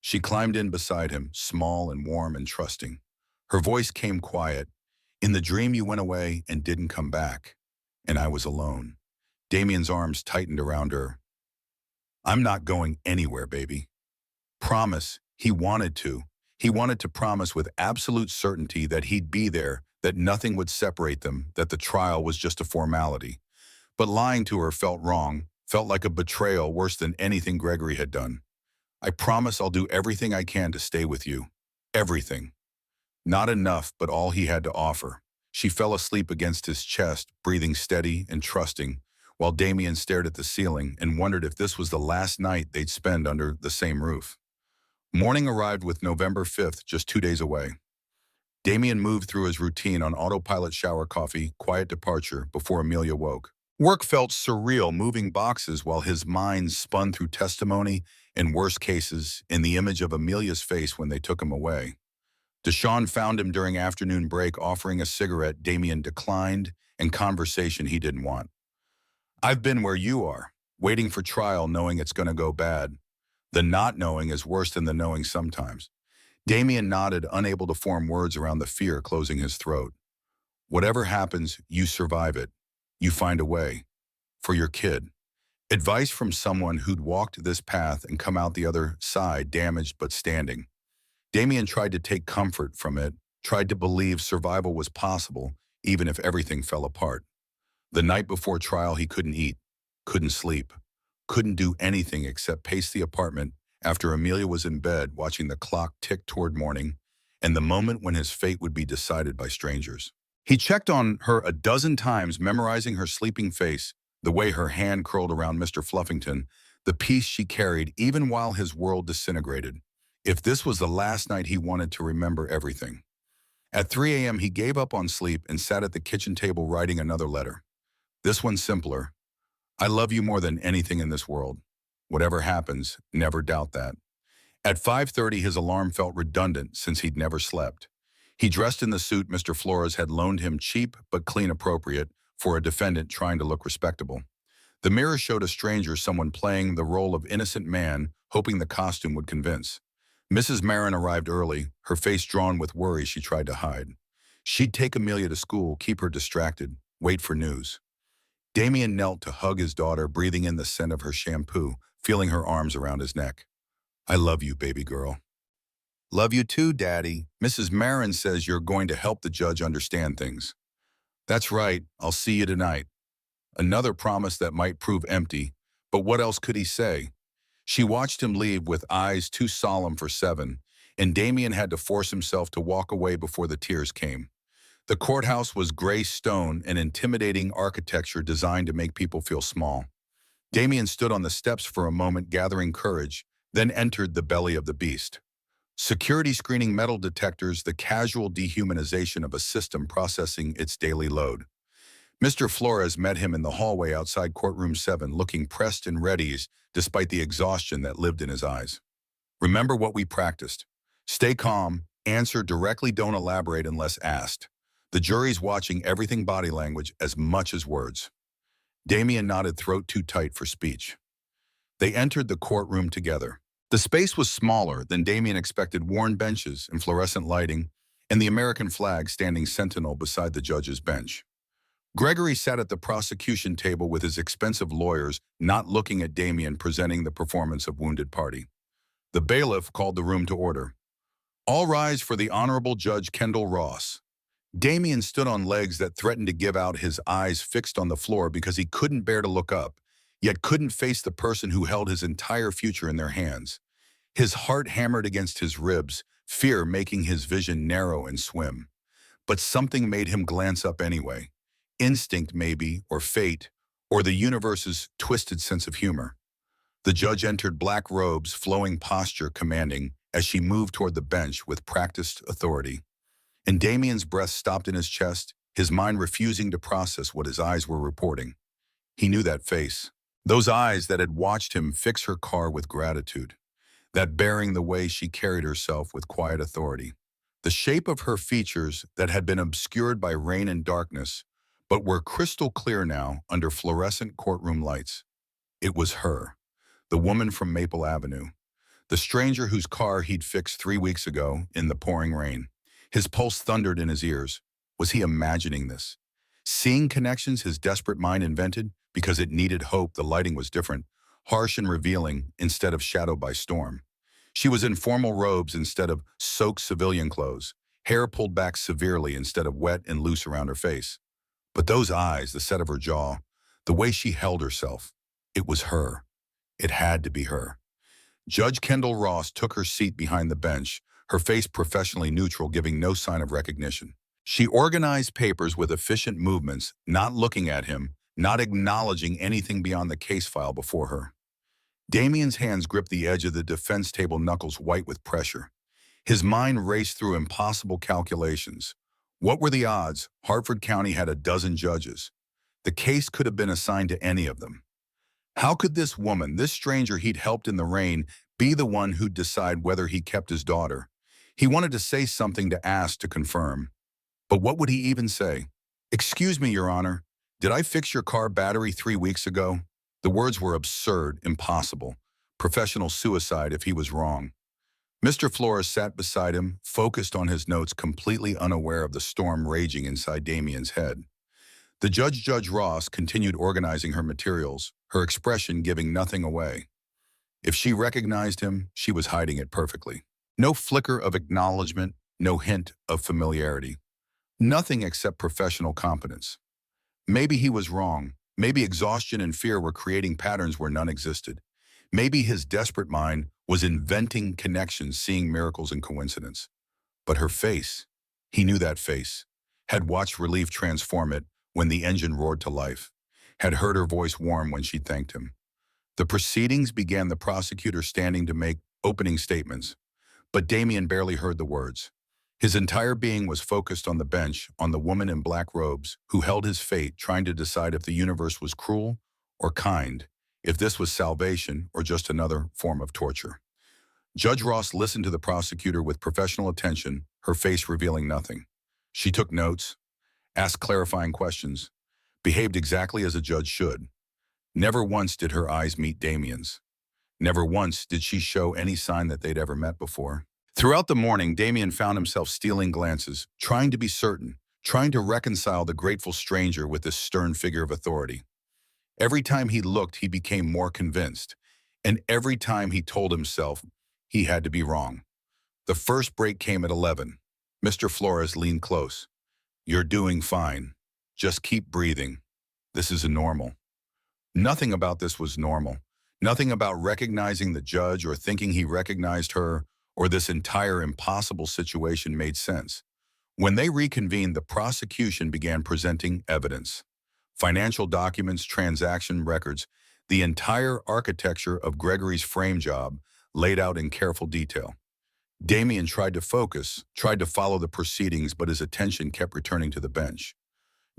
S1: She climbed in beside him, small and warm and trusting. Her voice came quiet. "In the dream you went away and didn't come back, and I was alone." Damien's arms tightened around her. "I'm not going anywhere, baby." Promise. He wanted to. He wanted to promise with absolute certainty that he'd be there, that nothing would separate them, that the trial was just a formality. But lying to her felt wrong, felt like a betrayal worse than anything Gregory had done. "I promise I'll do everything I can to stay with you. Everything." Not enough, but all he had to offer. She fell asleep against his chest, breathing steady and trusting, while Damien stared at the ceiling and wondered if this was the last night they'd spend under the same roof. Morning arrived with November 5th, just 2 days away. Damien moved through his routine on autopilot: shower, coffee, quiet departure before Amelia woke. Work felt surreal, moving boxes while his mind spun through testimony and worst cases in the image of Amelia's face when they took him away. Deshawn found him during afternoon break offering a cigarette Damien declined and conversation he didn't want. "I've been where you are, waiting for trial knowing it's going to go bad. The not knowing is worse than the knowing sometimes." Damien nodded, unable to form words around the fear closing his throat. "Whatever happens, you survive it. You find a way. For your kid." Advice from someone who'd walked this path and come out the other side damaged but standing. Damien tried to take comfort from it, tried to believe survival was possible, even if everything fell apart. The night before trial, he couldn't eat, couldn't sleep, couldn't do anything except pace the apartment, after Amelia was in bed watching the clock tick toward morning and the moment when his fate would be decided by strangers. He checked on her a dozen times, memorizing her sleeping face, the way her hand curled around Mr. Fluffington, the peace she carried even while his world disintegrated. If this was the last night, he wanted to remember everything. At 3 a.m., he gave up on sleep and sat at the kitchen table writing another letter. This one simpler. I love you more than anything in this world. Whatever happens, never doubt that. At 5:30, his alarm felt redundant since he'd never slept. He dressed in the suit Mr. Flores had loaned him, cheap but clean appropriate for a defendant trying to look respectable. The mirror showed a stranger, someone playing the role of innocent man, hoping the costume would convince. Mrs. Marin arrived early, her face drawn with worry she tried to hide. She'd take Amelia to school, keep her distracted, wait for news. Damien knelt to hug his daughter, breathing in the scent of her shampoo, feeling her arms around his neck. I love you, baby girl. Love you too, Daddy. Mrs. Marin says you're going to help the judge understand things. That's right, I'll see you tonight. Another promise that might prove empty, but what else could he say? She watched him leave with eyes too solemn for seven, and Damien had to force himself to walk away before the tears came. The courthouse was gray stone, an intimidating architecture designed to make people feel small. Damien stood on the steps for a moment, gathering courage, then entered the belly of the beast. Security screening metal detectors, the casual dehumanization of a system processing its daily load. Mr. Flores met him in the hallway outside courtroom 7, looking pressed and ready despite the exhaustion that lived in his eyes. Remember what we practiced. Stay calm, answer directly, don't elaborate unless asked. The jury's watching everything, body language as much as words. Damien nodded, throat too tight for speech. They entered the courtroom together. The space was smaller than Damien expected, worn benches and fluorescent lighting, and the American flag standing sentinel beside the judge's bench. Gregory sat at the prosecution table with his expensive lawyers, not looking at Damien presenting the performance of Wounded Party. The bailiff called the room to order. All rise for the Honorable Judge Kendall Ross. Damien stood on legs that threatened to give out, his eyes fixed on the floor because he couldn't bear to look up, yet couldn't face the person who held his entire future in their hands. His heart hammered against his ribs, fear making his vision narrow and swim. But something made him glance up anyway. Instinct maybe, or fate, or the universe's twisted sense of humor. The judge entered, black robes, flowing posture commanding, as she moved toward the bench with practiced authority. And Damien's breath stopped in his chest, his mind refusing to process what his eyes were reporting. He knew that face. Those eyes that had watched him fix her car with gratitude. That bearing, the way she carried herself with quiet authority. The shape of her features that had been obscured by rain and darkness, but were crystal clear now under fluorescent courtroom lights. It was her, the woman from Maple Avenue, the stranger whose car he'd fixed 3 weeks ago in the pouring rain. His pulse thundered in his ears. Was he imagining this? Seeing connections his desperate mind invented because it needed hope? The lighting was different, harsh and revealing instead of shadowed by storm. She was in formal robes instead of soaked civilian clothes, hair pulled back severely instead of wet and loose around her face. But those eyes, the set of her jaw, the way she held herself, it was her. It had to be her. Judge Kendall Ross took her seat behind the bench, her face professionally neutral, giving no sign of recognition. She organized papers with efficient movements, not looking at him, not acknowledging anything beyond the case file before her. Damien's hands gripped the edge of the defense table, knuckles white with pressure. His mind raced through impossible calculations. What were the odds? Hartford County had a dozen judges. The case could have been assigned to any of them. How could this woman, this stranger he'd helped in the rain, be the one who'd decide whether he kept his daughter? He wanted to say something, to ask, to confirm. But what would he even say? Excuse me, Your Honor, did I fix your car battery 3 weeks ago? The words were absurd, impossible. Professional suicide if he was wrong. Mr. Flores sat beside him, focused on his notes, completely unaware of the storm raging inside Damien's head. The judge, Judge Ross, continued organizing her materials, her expression giving nothing away. If she recognized him, she was hiding it perfectly. No flicker of acknowledgement, no hint of familiarity. Nothing except professional competence. Maybe he was wrong. Maybe exhaustion and fear were creating patterns where none existed. Maybe his desperate mind was inventing connections, seeing miracles and coincidence. But her face, he knew that face, had watched relief transform it when the engine roared to life, had heard her voice warm when she thanked him. The proceedings began, the prosecutor standing to make opening statements, but Damien barely heard the words. His entire being was focused on the bench, on the woman in black robes who held his fate, trying to decide if the universe was cruel or kind, if this was salvation or just another form of torture. Judge Ross listened to the prosecutor with professional attention, her face revealing nothing. She took notes, asked clarifying questions, behaved exactly as a judge should. Never once did her eyes meet Damien's. Never once did she show any sign that they'd ever met before. Throughout the morning, Damien found himself stealing glances, trying to be certain, trying to reconcile the grateful stranger with this stern figure of authority. Every time he looked, he became more convinced, and every time he told himself he had to be wrong. The first break came at 11. Mr. Flores leaned close. "You're doing fine. Just keep breathing. This is a normal." Nothing about this was normal. Nothing about recognizing the judge or thinking he recognized her or this entire impossible situation made sense. When they reconvened, the prosecution began presenting evidence. Financial documents, transaction records, the entire architecture of Gregory's frame job laid out in careful detail. Damien tried to focus, tried to follow the proceedings, but his attention kept returning to the bench.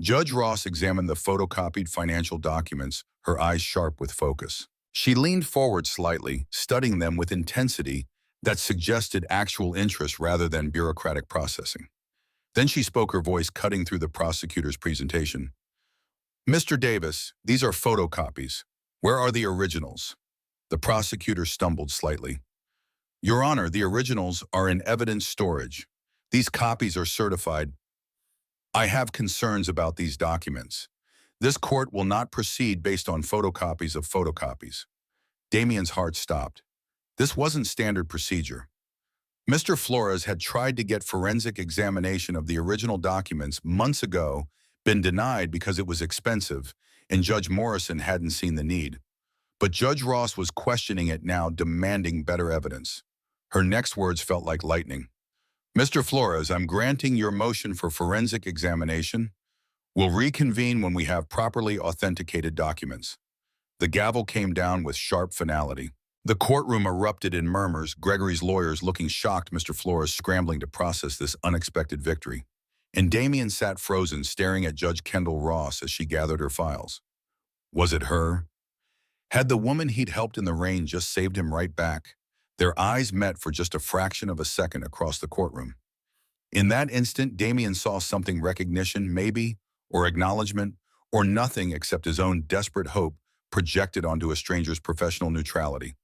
S1: Judge Ross examined the photocopied financial documents, her eyes sharp with focus. She leaned forward slightly, studying them with intensity that suggested actual interest rather than bureaucratic processing. Then she spoke, her voice cutting through the prosecutor's presentation. "Mr. Davis, these are photocopies. Where are the originals?" The prosecutor stumbled slightly. "Your Honor, the originals are in evidence storage. These copies are certified. I have concerns about these documents. This court will not proceed based on photocopies of photocopies." Damien's heart stopped. This wasn't standard procedure. Mr. Flores had tried to get forensic examination of the original documents months ago, been denied because it was expensive, and Judge Morrison hadn't seen the need. But Judge Ross was questioning it now, demanding better evidence. Her next words felt like lightning. "Mr. Flores, I'm granting your motion for forensic examination. We'll reconvene when we have properly authenticated documents." The gavel came down with sharp finality. The courtroom erupted in murmurs, Gregory's lawyers looking shocked, Mr. Flores scrambling to process this unexpected victory. And Damien sat frozen, staring at Judge Kendall Ross as she gathered her files. Was it her? Had the woman he'd helped in the rain just saved him right back? Their eyes met for just a fraction of a second across the courtroom. In that instant, Damien saw something: recognition, maybe, or acknowledgement, or nothing except his own desperate hope projected onto a stranger's professional neutrality.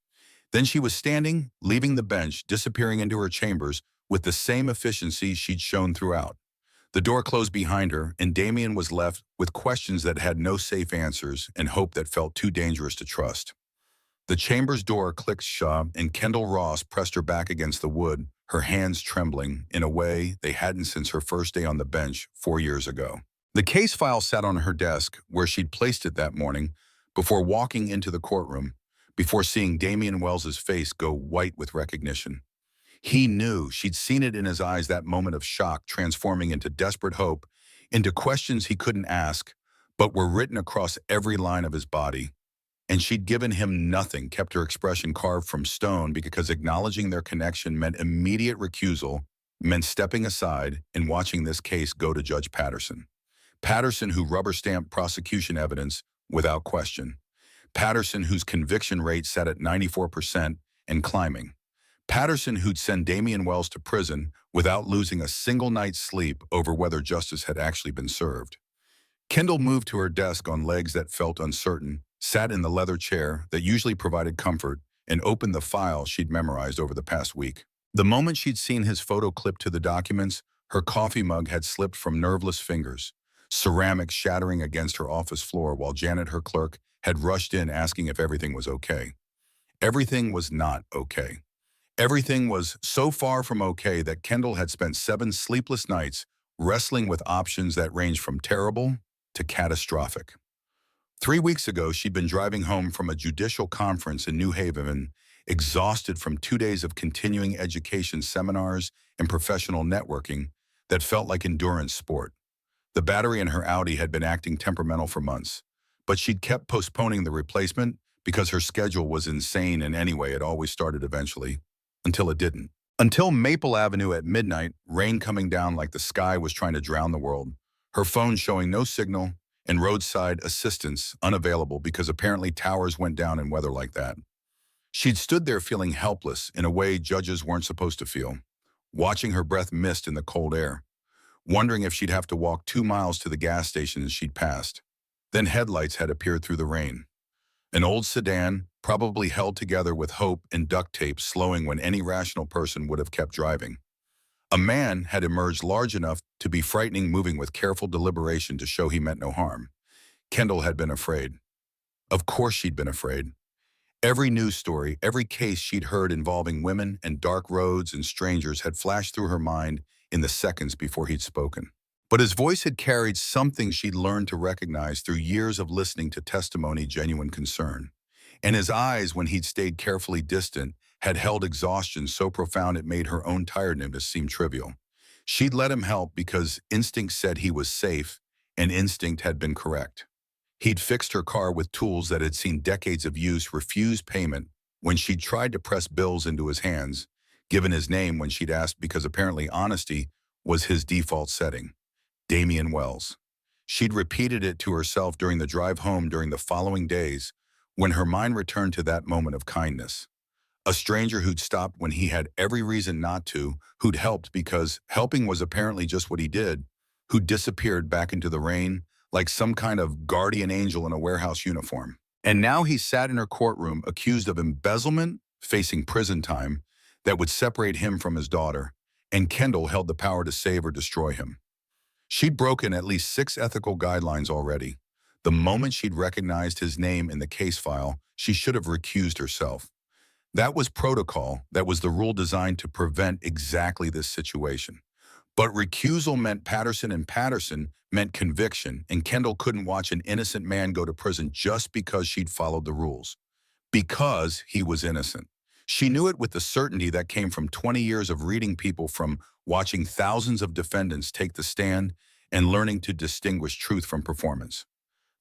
S1: Then she was standing, leaving the bench, disappearing into her chambers with the same efficiency she'd shown throughout. The door closed behind her, and Damien was left with questions that had no safe answers and hope that felt too dangerous to trust. The chamber's door clicked shut, and Kendall Ross pressed her back against the wood, her hands trembling in a way they hadn't since her first day on the bench 4 years ago. The case file sat on her desk, where she'd placed it that morning, before walking into the courtroom, before seeing Damien Wells's face go white with recognition. He knew, she'd seen it in his eyes, that moment of shock transforming into desperate hope, into questions he couldn't ask, but were written across every line of his body. And she'd given him nothing, kept her expression carved from stone, because acknowledging their connection meant immediate recusal, meant stepping aside and watching this case go to Judge Patterson. Patterson, who rubber-stamped prosecution evidence without question. Patterson, whose conviction rate sat at 94% and climbing. Patterson, who'd send Damien Wells to prison without losing a single night's sleep over whether justice had actually been served. Kendall moved to her desk on legs that felt uncertain, sat in the leather chair that usually provided comfort, and opened the file she'd memorized over the past week. The moment she'd seen his photo clipped to the documents, her coffee mug had slipped from nerveless fingers, ceramic shattering against her office floor, while Janet, her clerk, had rushed in asking if everything was okay. Everything was not okay. Everything was so far from okay that Kendall had spent 7 sleepless nights wrestling with options that ranged from terrible to catastrophic. 3 weeks ago, she'd been driving home from a judicial conference in New Haven exhausted from 2 days of continuing education seminars and professional networking that felt like endurance sport. The battery in her Audi had been acting temperamental for months, but she'd kept postponing the replacement because her schedule was insane, and anyway, it always started eventually, until it didn't. Until Maple Avenue at midnight, rain coming down like the sky was trying to drown the world, her phone showing no signal, and roadside assistance unavailable because apparently towers went down in weather like that. She'd stood there feeling helpless in a way judges weren't supposed to feel, watching her breath mist in the cold air, wondering if she'd have to walk 2 miles to the gas station she'd passed. Then headlights had appeared through the rain. An old sedan, probably held together with hope and duct tape, slowing when any rational person would have kept driving. A man had emerged large enough to be frightening, moving with careful deliberation to show he meant no harm. Kendall had been afraid. Of course she'd been afraid. Every news story, every case she'd heard involving women and dark roads and strangers had flashed through her mind in the seconds before he'd spoken. But his voice had carried something she'd learned to recognize through years of listening to testimony, genuine concern. And his eyes, when he'd stayed carefully distant, had held exhaustion so profound it made her own tiredness seem trivial. She'd let him help because instinct said he was safe, and instinct had been correct. He'd fixed her car with tools that had seen decades of use, refuse payment when she'd tried to press bills into his hands, given his name when she'd asked because apparently honesty was his default setting. Damian Wells. She'd repeated it to herself during the drive home during the following days when her mind returned to that moment of kindness. A stranger who'd stopped when he had every reason not to, who'd helped because helping was apparently just what he did, who'd disappeared back into the rain like some kind of guardian angel in a warehouse uniform. And now he sat in her courtroom accused of embezzlement, facing prison time that would separate him from his daughter, and Kendall held the power to save or destroy him. She'd broken at least 6 ethical guidelines already. The moment she'd recognized his name in the case file, she should have recused herself. That was protocol, that was the rule designed to prevent exactly this situation. But recusal meant Patterson, and Patterson meant conviction, and Kendall couldn't watch an innocent man go to prison just because she'd followed the rules. Because he was innocent. She knew it with the certainty that came from 20 years of reading people, from watching thousands of defendants take the stand and learning to distinguish truth from performance.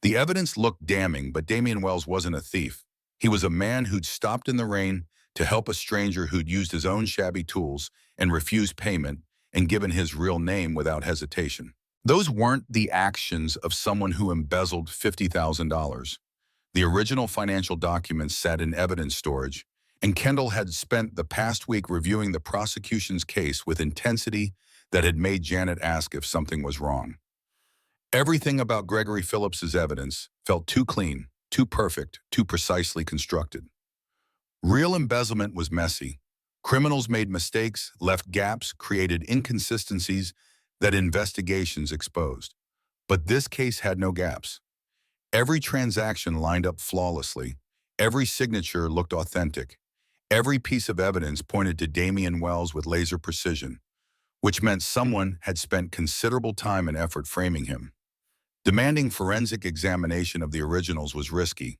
S1: The evidence looked damning, but Damian Wells wasn't a thief. He was a man who'd stopped in the rain to help a stranger who'd used his own shabby tools and refused payment and given his real name without hesitation. Those weren't the actions of someone who embezzled $50,000. The original financial documents sat in evidence storage, and Kendall had spent the past week reviewing the prosecution's case with intensity that had made Janet ask if something was wrong. Everything about Gregory Phillips's evidence felt too clean, too perfect, too precisely constructed. Real embezzlement was messy. Criminals made mistakes, left gaps, created inconsistencies that investigations exposed. But this case had no gaps. Every transaction lined up flawlessly. Every signature looked authentic. Every piece of evidence pointed to Damian Wells with laser precision, which meant someone had spent considerable time and effort framing him. Demanding forensic examination of the originals was risky.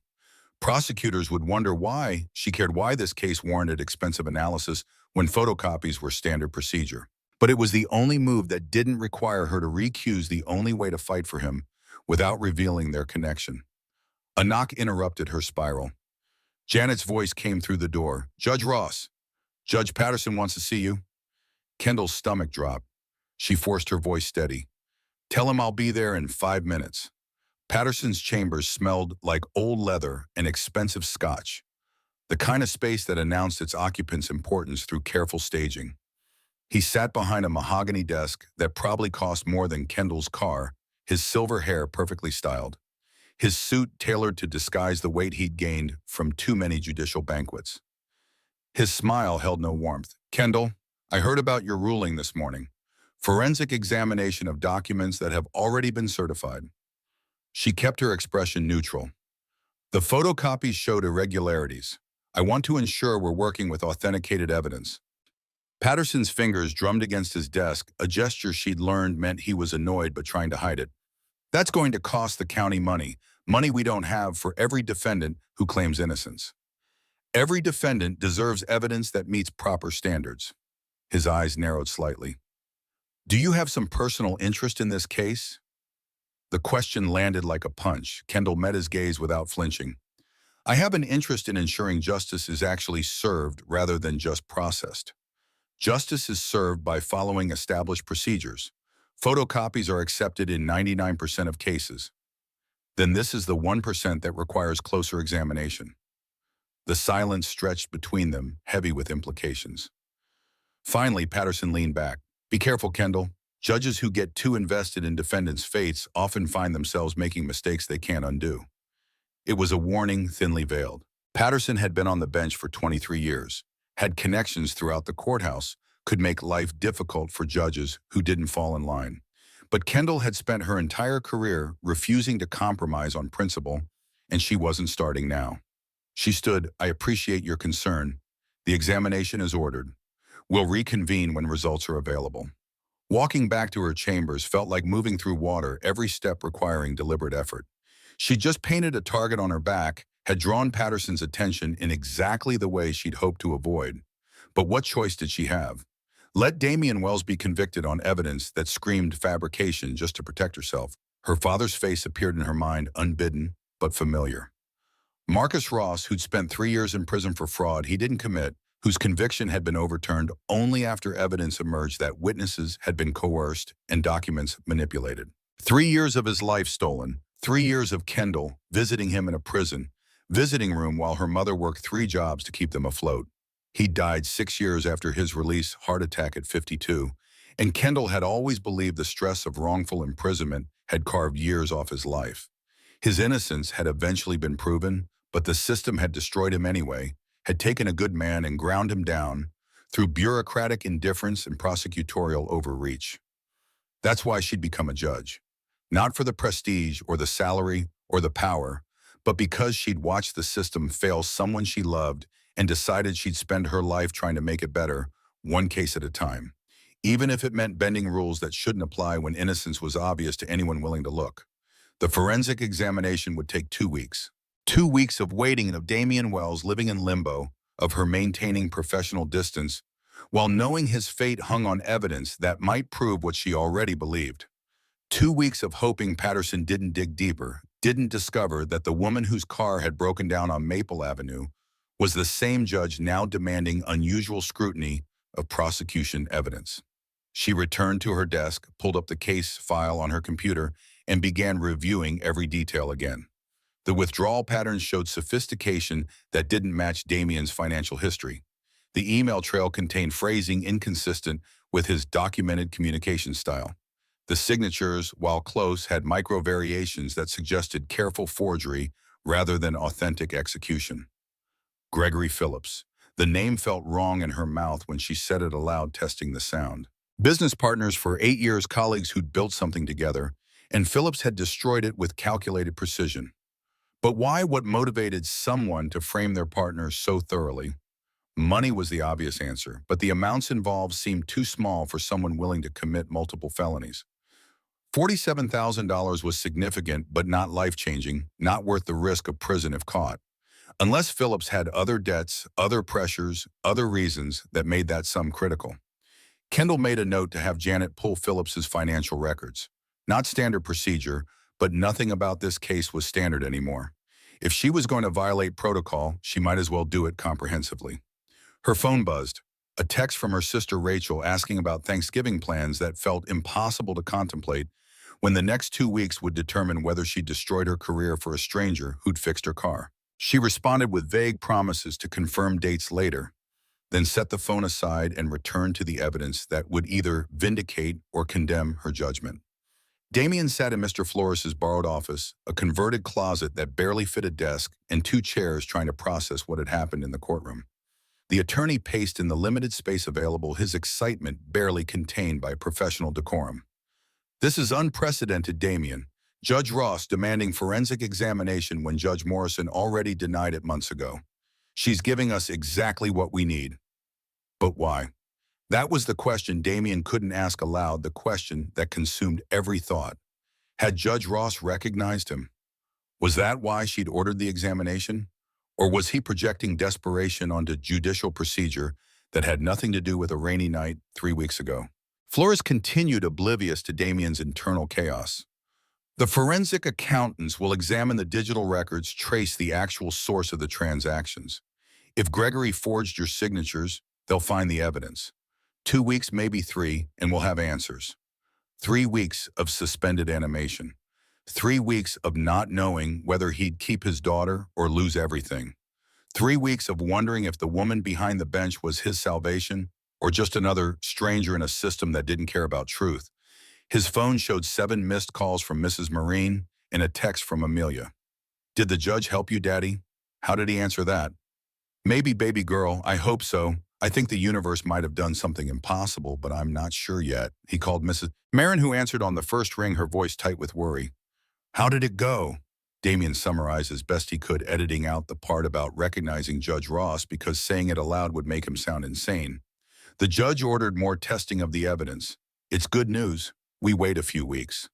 S1: Prosecutors would wonder why she cared, why this case warranted expensive analysis when photocopies were standard procedure. But it was the only move that didn't require her to recuse the only way to fight for him without revealing their connection. A knock interrupted her spiral. Janet's voice came through the door. "Judge Ross, Judge Patterson wants to see you." Kendall's stomach dropped. She forced her voice steady. "Tell him I'll be there in 5 minutes." Patterson's chambers smelled like old leather and expensive scotch, the kind of space that announced its occupant's importance through careful staging. He sat behind a mahogany desk that probably cost more than Kendall's car, his silver hair perfectly styled, his suit tailored to disguise the weight he'd gained from too many judicial banquets. His smile held no warmth. "Kendall, I heard about your ruling this morning. Forensic examination of documents that have already been certified." She kept her expression neutral. "The photocopies showed irregularities. I want to ensure we're working with authenticated evidence." Patterson's fingers drummed against his desk, a gesture she'd learned meant he was annoyed but trying to hide it. "That's going to cost the county money we don't have for every defendant who claims innocence." Every defendant deserves evidence that meets proper standards. His eyes narrowed slightly. Do you have some personal interest in this case? The question landed like a punch. Kendall met his gaze without flinching. I have an interest in ensuring justice is actually served rather than just processed. Justice is served by following established procedures. Photocopies are accepted in 99% of cases. Then this is the 1% that requires closer examination. The silence stretched between them, heavy with implications. Finally, Patterson leaned back. Be careful, Kendall. Judges who get too invested in defendants' fates often find themselves making mistakes they can't undo. It was a warning thinly veiled. Patterson had been on the bench for 23 years, had connections throughout the courthouse, could make life difficult for judges who didn't fall in line. But Kendall had spent her entire career refusing to compromise on principle, and she wasn't starting now. She stood, I appreciate your concern. The examination is ordered. We'll reconvene when results are available. Walking back to her chambers felt like moving through water, every step requiring deliberate effort. She'd just painted a target on her back, had drawn Patterson's attention in exactly the way she'd hoped to avoid. But what choice did she have? Let Damian Wells be convicted on evidence that screamed fabrication just to protect herself. Her father's face appeared in her mind, unbidden but familiar. Marcus Ross, who'd spent 3 years in prison for fraud he didn't commit, whose conviction had been overturned only after evidence emerged that witnesses had been coerced and documents manipulated. 3 years of his life stolen, 3 years of Kendall visiting him in a prison, visiting room while her mother worked 3 jobs to keep them afloat. He died 6 years after his release, heart attack at 52, and Kendall had always believed the stress of wrongful imprisonment had carved years off his life. His innocence had eventually been proven, but the system had destroyed him anyway, had taken a good man and ground him down through bureaucratic indifference and prosecutorial overreach. That's why she'd become a judge. Not for the prestige or the salary or the power, but because she'd watched the system fail someone she loved and decided she'd spend her life trying to make it better, one case at a time, even if it meant bending rules that shouldn't apply when innocence was obvious to anyone willing to look. The forensic examination would take 2 weeks. 2 weeks of waiting and of Damian Wells living in limbo, of her maintaining professional distance, while knowing his fate hung on evidence that might prove what she already believed. 2 weeks of hoping Patterson didn't dig deeper, didn't discover that the woman whose car had broken down on Maple Avenue was the same judge now demanding unusual scrutiny of prosecution evidence. She returned to her desk, pulled up the case file on her computer, and began reviewing every detail again. The withdrawal patterns showed sophistication that didn't match Damian's financial history. The email trail contained phrasing inconsistent with his documented communication style. The signatures, while close, had micro variations that suggested careful forgery rather than authentic execution. Gregory Phillips. The name felt wrong in her mouth when she said it aloud, testing the sound. Business partners for 8 years, colleagues who'd built something together, and Phillips had destroyed it with calculated precision. But why? What motivated someone to frame their partners so thoroughly? Money was the obvious answer, but the amounts involved seemed too small for someone willing to commit multiple felonies. $47,000 was significant, but not life-changing, not worth the risk of prison if caught. Unless Phillips had other debts, other pressures, other reasons that made that sum critical. Kendall made a note to have Janet pull Phillips's financial records. Not standard procedure, but nothing about this case was standard anymore. If she was going to violate protocol, she might as well do it comprehensively. Her phone buzzed. A text from her sister Rachel asking about Thanksgiving plans that felt impossible to contemplate when the next 2 weeks would determine whether she destroyed her career for a stranger who'd fixed her car. She responded with vague promises to confirm dates later, then set the phone aside and returned to the evidence that would either vindicate or condemn her judgment. Damian sat in Mr. Flores's borrowed office, a converted closet that barely fit a desk, and 2 chairs trying to process what had happened in the courtroom. The attorney paced in the limited space available, his excitement barely contained by professional decorum. This is unprecedented, Damian. Judge Ross demanding forensic examination when Judge Morrison already denied it months ago. She's giving us exactly what we need. But why? That was the question Damian couldn't ask aloud, the question that consumed every thought. Had Judge Ross recognized him? Was that why she'd ordered the examination? Or was he projecting desperation onto judicial procedure that had nothing to do with a rainy night 3 weeks ago? Flores continued oblivious to Damien's internal chaos. The forensic accountants will examine the digital records, trace the actual source of the transactions. If Gregory forged your signatures, they'll find the evidence. 2 weeks, maybe 3, and we'll have answers. 3 weeks of suspended animation. 3 weeks of not knowing whether he'd keep his daughter or lose everything. 3 weeks of wondering if the woman behind the bench was his salvation or just another stranger in a system that didn't care about truth. His phone showed 7 missed calls from Mrs. Marine and a text from Amelia. Did the judge help you, Daddy? How did he answer that? Maybe, baby girl, I hope so. I think the universe might have done something impossible, but I'm not sure yet. He called Mrs. Marin, who answered on the first ring, her voice tight with worry. How did it go? Damien summarized as best he could, editing out the part about recognizing Judge Ross because saying it aloud would make him sound insane. The judge ordered more testing of the evidence. It's good news. We wait a few weeks.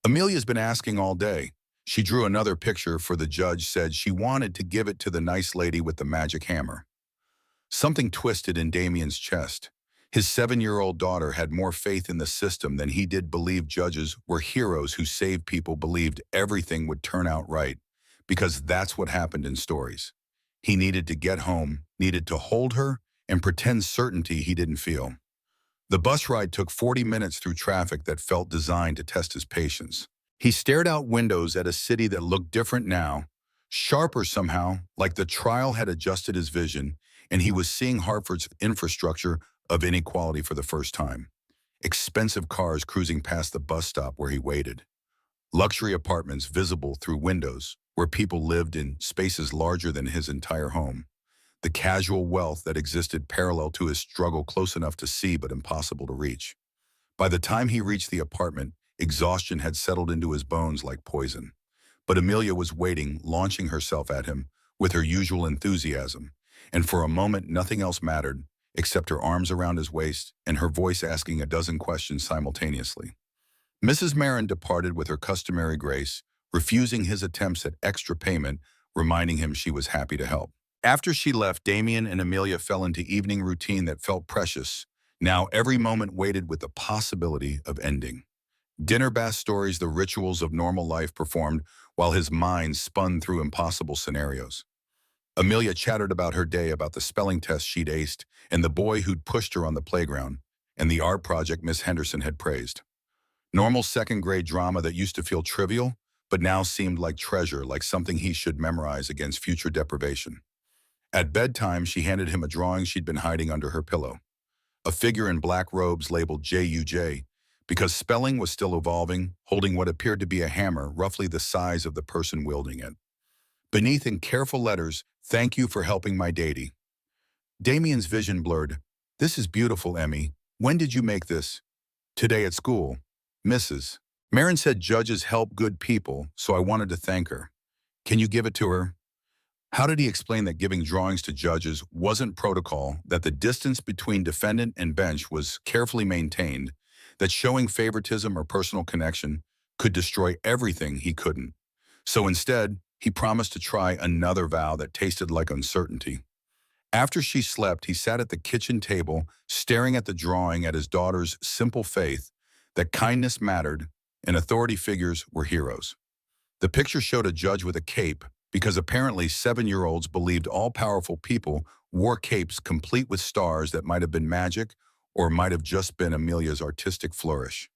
S1: Amelia's been asking all day. She drew another picture for the judge, said she wanted to give it to the nice lady with the magic hammer. Something twisted in Damien's chest. His 7-year-old daughter had more faith in the system than he did believe judges were heroes who saved people, believed everything would turn out right, because that's what happened in stories. He needed to get home, needed to hold her, and pretend certainty he didn't feel. The bus ride took 40 minutes through traffic that felt designed to test his patience. He stared out windows at a city that looked different now, sharper somehow, like the trial had adjusted his vision, and he was seeing Hartford's infrastructure of inequality for the first time. Expensive cars cruising past the bus stop where he waited. Luxury apartments visible through windows where people lived in spaces larger than his entire home. The casual wealth that existed parallel to his struggle, close enough to see but impossible to reach. By the time he reached the apartment, exhaustion had settled into his bones like poison. But Amelia was waiting, launching herself at him with her usual enthusiasm. And for a moment, nothing else mattered, except her arms around his waist and her voice asking a dozen questions simultaneously. Mrs. Marin departed with her customary grace, refusing his attempts at extra payment, reminding him she was happy to help. After she left, Damien and Amelia fell into evening routine that felt precious. Now every moment waited with the possibility of ending. Dinner bath stories, the rituals of normal life performed while his mind spun through impossible scenarios. Amelia chattered about her day, about the spelling test she'd aced, and the boy who'd pushed her on the playground, and the art project Miss Henderson had praised. Normal second-grade drama that used to feel trivial, but now seemed like treasure, like something he should memorize against future deprivation. At bedtime, she handed him a drawing she'd been hiding under her pillow. A figure in black robes labeled J-U-J, because spelling was still evolving, holding what appeared to be a hammer, roughly the size of the person wielding it. Beneath, in careful letters, "Thank you for helping my daddy." Damien's vision blurred. "This is beautiful, Emmy. When did you make this?" "Today at school. Mrs. Marin said judges help good people, so I wanted to thank her. Can you give it to her?" How did he explain that giving drawings to judges wasn't protocol, that the distance between defendant and bench was carefully maintained, that showing favoritism or personal connection could destroy everything he couldn't? So instead, he promised to try another vow that tasted like uncertainty. After she slept, he sat at the kitchen table, staring at the drawing, at his daughter's simple faith that kindness mattered and authority figures were heroes. The picture showed a judge with a cape, because apparently 7-year-olds believed all-powerful people wore capes complete with stars that might have been magic or might have just been Amelia's artistic flourish.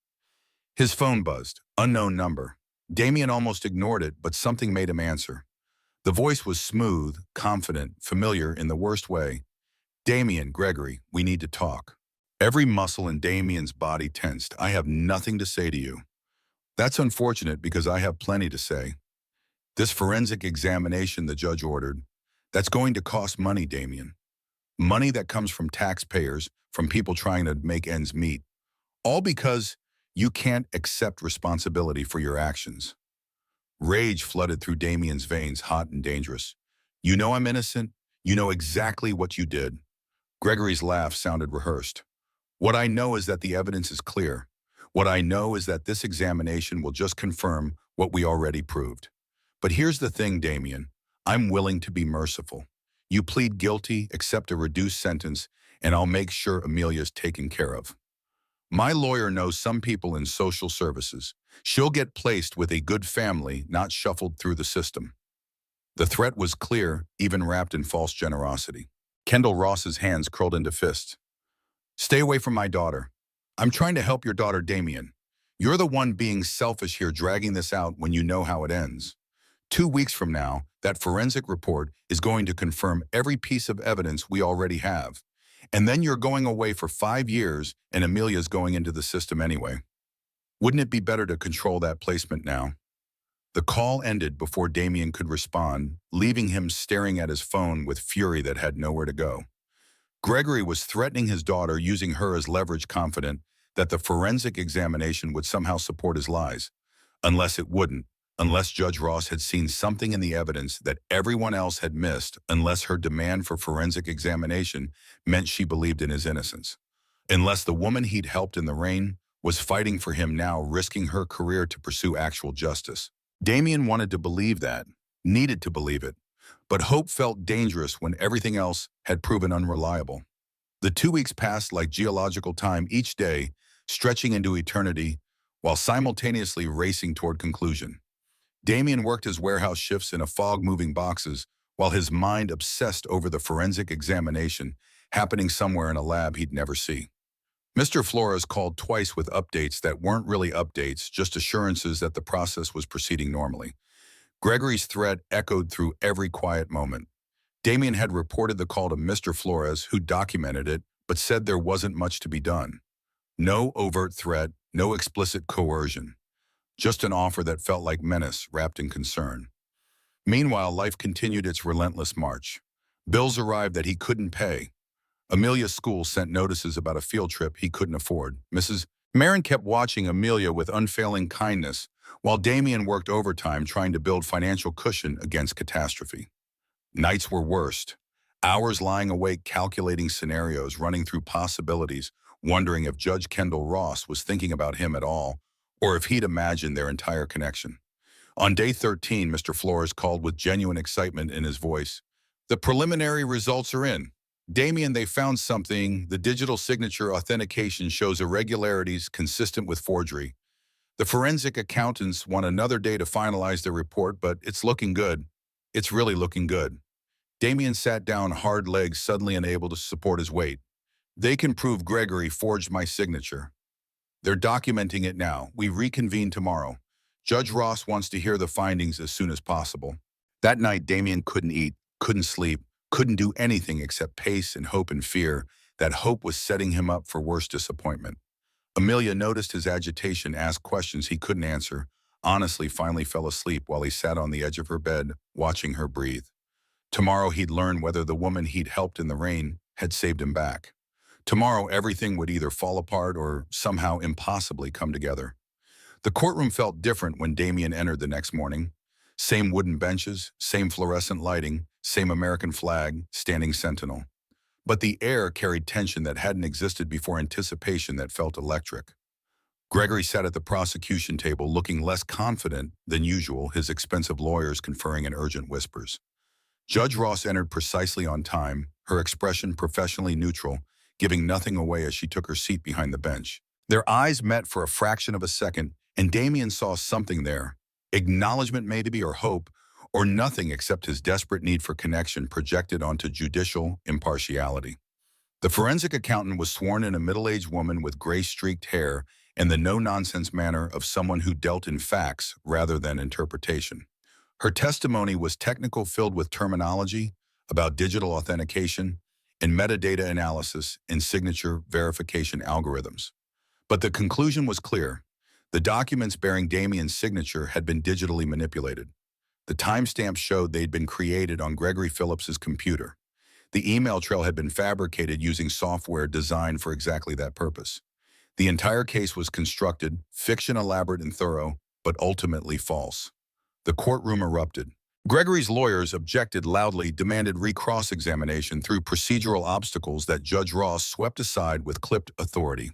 S1: His phone buzzed. Unknown number. Damien almost ignored it, but something made him answer. The voice was smooth, confident, familiar in the worst way. "Damien, Gregory, we need to talk." Every muscle in Damien's body tensed. "I have nothing to say to you." "That's unfortunate because I have plenty to say." "This forensic examination," the judge ordered, "that's going to cost money, Damien. Money that comes from taxpayers, from people trying to make ends meet. All because you can't accept responsibility for your actions." Rage flooded through Damien's veins, hot and dangerous. "You know I'm innocent. You know exactly what you did." Gregory's laugh sounded rehearsed. "What I know is that the evidence is clear. What I know is that this examination will just confirm what we already proved. But here's the thing, Damien. I'm willing to be merciful. You plead guilty, accept a reduced sentence, and I'll make sure Amelia's taken care of. My lawyer knows some people in social services. She'll get placed with a good family, not shuffled through the system. The threat was clear, even wrapped in false generosity. Kendall Ross's hands curled into fists. Stay away from my daughter. I'm trying to help your daughter, Damien. You're the one being selfish here, dragging this out when you know how it ends. 2 weeks from now, that forensic report is going to confirm every piece of evidence we already have. And then you're going away for 5 years and Amelia's going into the system anyway. Wouldn't it be better to control that placement now? The call ended before Damien could respond, leaving him staring at his phone with fury that had nowhere to go. Gregory was threatening his daughter, using her as leverage, confident that the forensic examination would somehow support his lies. Unless it wouldn't, unless Judge Ross had seen something in the evidence that everyone else had missed, unless her demand for forensic examination meant she believed in his innocence. Unless the woman he'd helped in the rain was fighting for him now, risking her career to pursue actual justice. Damien wanted to believe that, needed to believe it, but hope felt dangerous when everything else had proven unreliable. The 2 weeks passed like geological time, each day stretching into eternity while simultaneously racing toward conclusion. Damien worked his warehouse shifts in a fog, moving boxes, while his mind obsessed over the forensic examination happening somewhere in a lab he'd never see. Mr. Flores called twice with updates that weren't really updates, just assurances that the process was proceeding normally. Gregory's threat echoed through every quiet moment. Damien had reported the call to Mr. Flores, who documented it, but said there wasn't much to be done. No overt threat, no explicit coercion. Just an offer that felt like menace wrapped in concern. Meanwhile, life continued its relentless march. Bills arrived that he couldn't pay. Amelia's school sent notices about a field trip he couldn't afford. Mrs. Marin kept watching Amelia with unfailing kindness, while Damien worked overtime trying to build financial cushion against catastrophe. Nights were worst. Hours lying awake calculating scenarios, running through possibilities, wondering if Judge Kendall Ross was thinking about him at all, or if he'd imagined their entire connection. On day 13, Mr. Flores called with genuine excitement in his voice. The preliminary results are in. Damien, they found something. The digital signature authentication shows irregularities consistent with forgery. The forensic accountants want another day to finalize their report, but it's looking good. It's really looking good. Damien sat down, hard legs suddenly unable to support his weight. They can prove Gregory forged my signature. They're documenting it now. We reconvene tomorrow. Judge Ross wants to hear the findings as soon as possible. That night, Damien couldn't eat, couldn't sleep, couldn't do anything except pace and hope and fear. That hope was setting him up for worse disappointment. Amelia noticed his agitation, asked questions he couldn't answer, honestly finally fell asleep while he sat on the edge of her bed, watching her breathe. Tomorrow he'd learn whether the woman he'd helped in the rain had saved him back. Tomorrow everything would either fall apart or somehow impossibly come together. The courtroom felt different when Damien entered the next morning. Same wooden benches, same fluorescent lighting, same American flag, standing sentinel. But the air carried tension that hadn't existed before, anticipation that felt electric. Gregory sat at the prosecution table looking less confident than usual, his expensive lawyers conferring in urgent whispers. Judge Ross entered precisely on time, her expression professionally neutral, giving nothing away as she took her seat behind the bench. Their eyes met for a fraction of a second, and Damien saw something there. Acknowledgement maybe, or hope, or nothing except his desperate need for connection projected onto judicial impartiality. The forensic accountant was sworn in, a middle-aged woman with gray-streaked hair and the no-nonsense manner of someone who dealt in facts rather than interpretation. Her testimony was technical, filled with terminology about digital authentication and metadata analysis and signature verification algorithms. But the conclusion was clear. The documents bearing Damien's signature had been digitally manipulated. The timestamps showed they'd been created on Gregory Phillips's computer. The email trail had been fabricated using software designed for exactly that purpose. The entire case was constructed, fiction elaborate and thorough, but ultimately false. The courtroom erupted. Gregory's lawyers objected loudly, demanded recross-examination through procedural obstacles that Judge Ross swept aside with clipped authority.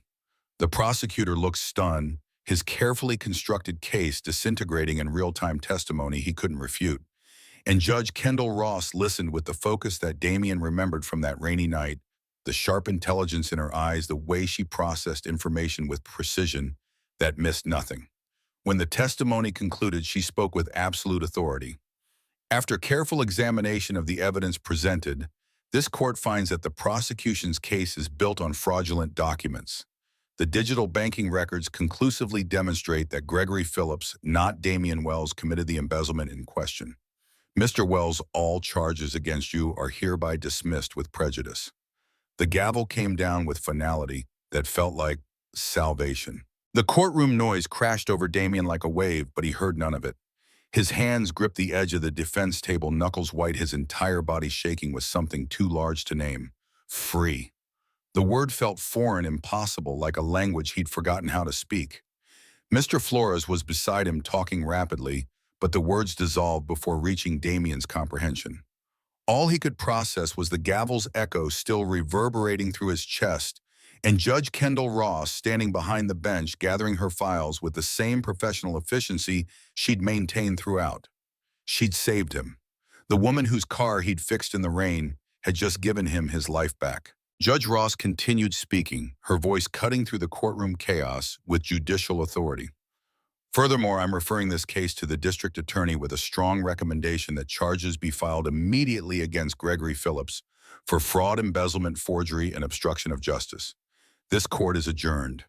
S1: The prosecutor looked stunned, his carefully constructed case disintegrating in real-time testimony he couldn't refute. And Judge Kendall Ross listened with the focus that Damien remembered from that rainy night, the sharp intelligence in her eyes, the way she processed information with precision that missed nothing. When the testimony concluded, she spoke with absolute authority. After careful examination of the evidence presented, this court finds that the prosecution's case is built on fraudulent documents. The digital banking records conclusively demonstrate that Gregory Phillips, not Damian Wells, committed the embezzlement in question. Mr. Wells, all charges against you are hereby dismissed with prejudice. The gavel came down with finality that felt like salvation. The courtroom noise crashed over Damien like a wave, but he heard none of it. His hands gripped the edge of the defense table, knuckles white, his entire body shaking with something too large to name. Free. The word felt foreign, impossible, like a language he'd forgotten how to speak. Mr. Flores was beside him, talking rapidly, but the words dissolved before reaching Damien's comprehension. All he could process was the gavel's echo still reverberating through his chest, and Judge Kendall Ross standing behind the bench, gathering her files with the same professional efficiency she'd maintained throughout. She'd saved him. The woman whose car he'd fixed in the rain had just given him his life back. Judge Ross continued speaking, her voice cutting through the courtroom chaos with judicial authority. Furthermore, I'm referring this case to the district attorney with a strong recommendation that charges be filed immediately against Gregory Phillips for fraud, embezzlement, forgery, and obstruction of justice. This court is adjourned.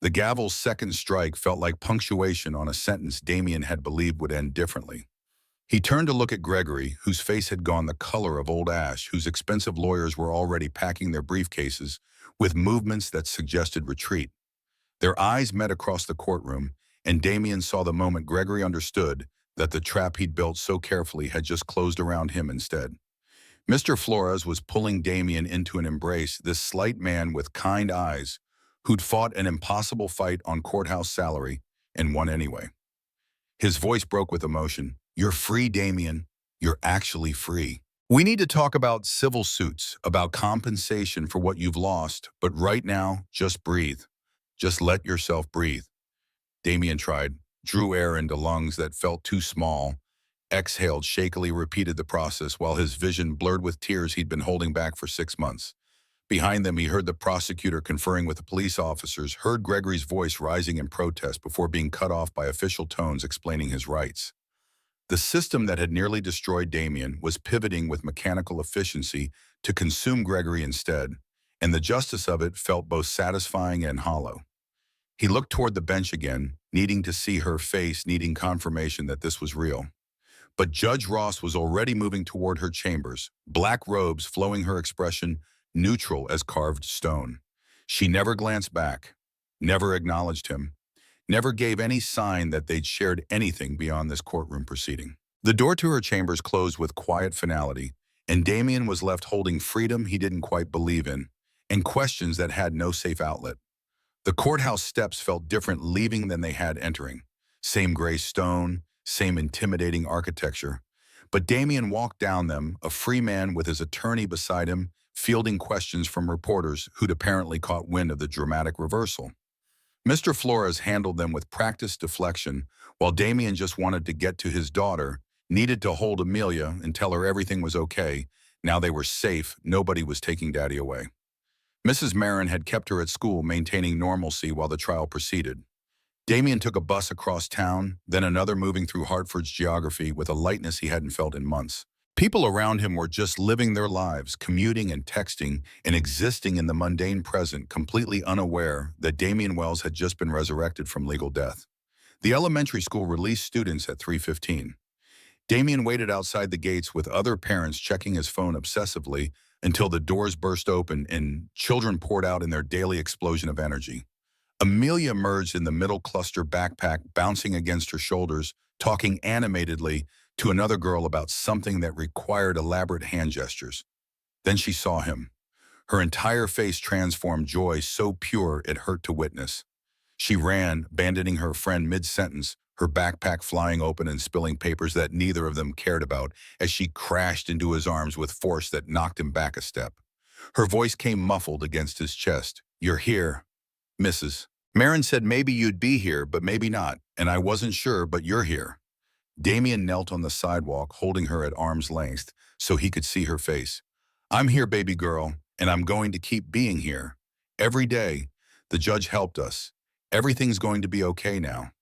S1: The gavel's second strike felt like punctuation on a sentence Damien had believed would end differently. He turned to look at Gregory, whose face had gone the color of old ash, whose expensive lawyers were already packing their briefcases with movements that suggested retreat. Their eyes met across the courtroom, and Damien saw the moment Gregory understood that the trap he'd built so carefully had just closed around him instead. Mr. Flores was pulling Damien into an embrace, this slight man with kind eyes who'd fought an impossible fight on courthouse salary and won anyway. His voice broke with emotion. You're free, Damien. You're actually free. We need to talk about civil suits, about compensation for what you've lost, but right now, just breathe. Just let yourself breathe. Damien tried, drew air into lungs that felt too small, exhaled, shakily repeated the process while his vision blurred with tears he'd been holding back for 6 months. Behind them, he heard the prosecutor conferring with the police officers, heard Gregory's voice rising in protest before being cut off by official tones explaining his rights. The system that had nearly destroyed Damien was pivoting with mechanical efficiency to consume Gregory instead, and the justice of it felt both satisfying and hollow. He looked toward the bench again, needing to see her face, needing confirmation that this was real. But Judge Ross was already moving toward her chambers, black robes flowing, her expression neutral as carved stone. She never glanced back, never acknowledged him, never gave any sign that they'd shared anything beyond this courtroom proceeding. The door to her chambers closed with quiet finality, and Damien was left holding freedom he didn't quite believe in, and questions that had no safe outlet. The courthouse steps felt different leaving than they had entering. Same gray stone, same intimidating architecture. But Damien walked down them, a free man with his attorney beside him, fielding questions from reporters who'd apparently caught wind of the dramatic reversal. Mr. Flores handled them with practiced deflection, while Damien just wanted to get to his daughter, needed to hold Amelia and tell her everything was okay. Now they were safe, nobody was taking Daddy away. Mrs. Marin had kept her at school, maintaining normalcy while the trial proceeded. Damien took a bus across town, then another, moving through Hartford's geography with a lightness he hadn't felt in months. People around him were just living their lives, commuting and texting and existing in the mundane present, completely unaware that Damian Wells had just been resurrected from legal death. The elementary school released students at 3:15. Damien waited outside the gates with other parents checking his phone obsessively until the doors burst open and children poured out in their daily explosion of energy. Amelia emerged in the middle cluster, backpack bouncing against her shoulders, talking animatedly to another girl about something that required elaborate hand gestures. Then she saw him. Her entire face transformed, joy so pure it hurt to witness. She ran, abandoning her friend mid-sentence, her backpack flying open and spilling papers that neither of them cared about, as she crashed into his arms with force that knocked him back a step. Her voice came muffled against his chest. "You're here, Mrs. Marin said maybe you'd be here, but maybe not, and I wasn't sure, but you're here." Damien knelt on the sidewalk, holding her at arm's length so he could see her face. "I'm here, baby girl, and I'm going to keep being here. Every day, the judge helped us. Everything's going to be okay now."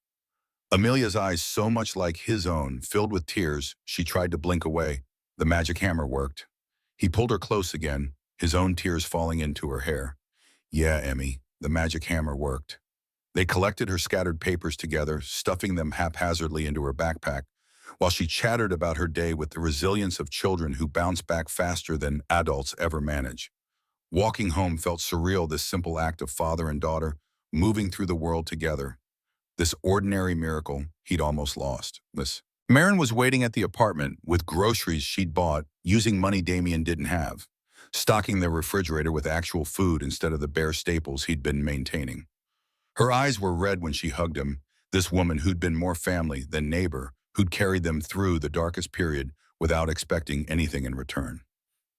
S1: Amelia's eyes, so much like his own, filled with tears. She tried to blink away. The magic hammer worked. He pulled her close again, his own tears falling into her hair. "Yeah, Emmy, the magic hammer worked." They collected her scattered papers together, stuffing them haphazardly into her backpack, while she chattered about her day with the resilience of children who bounce back faster than adults ever manage. Walking home felt surreal, this simple act of father and daughter moving through the world together. This ordinary miracle he'd almost lost. Marin was waiting at the apartment with groceries she'd bought using money Damien didn't have, stocking their refrigerator with actual food instead of the bare staples he'd been maintaining. Her eyes were red when she hugged him, this woman who'd been more family than neighbor, who'd carried them through the darkest period without expecting anything in return.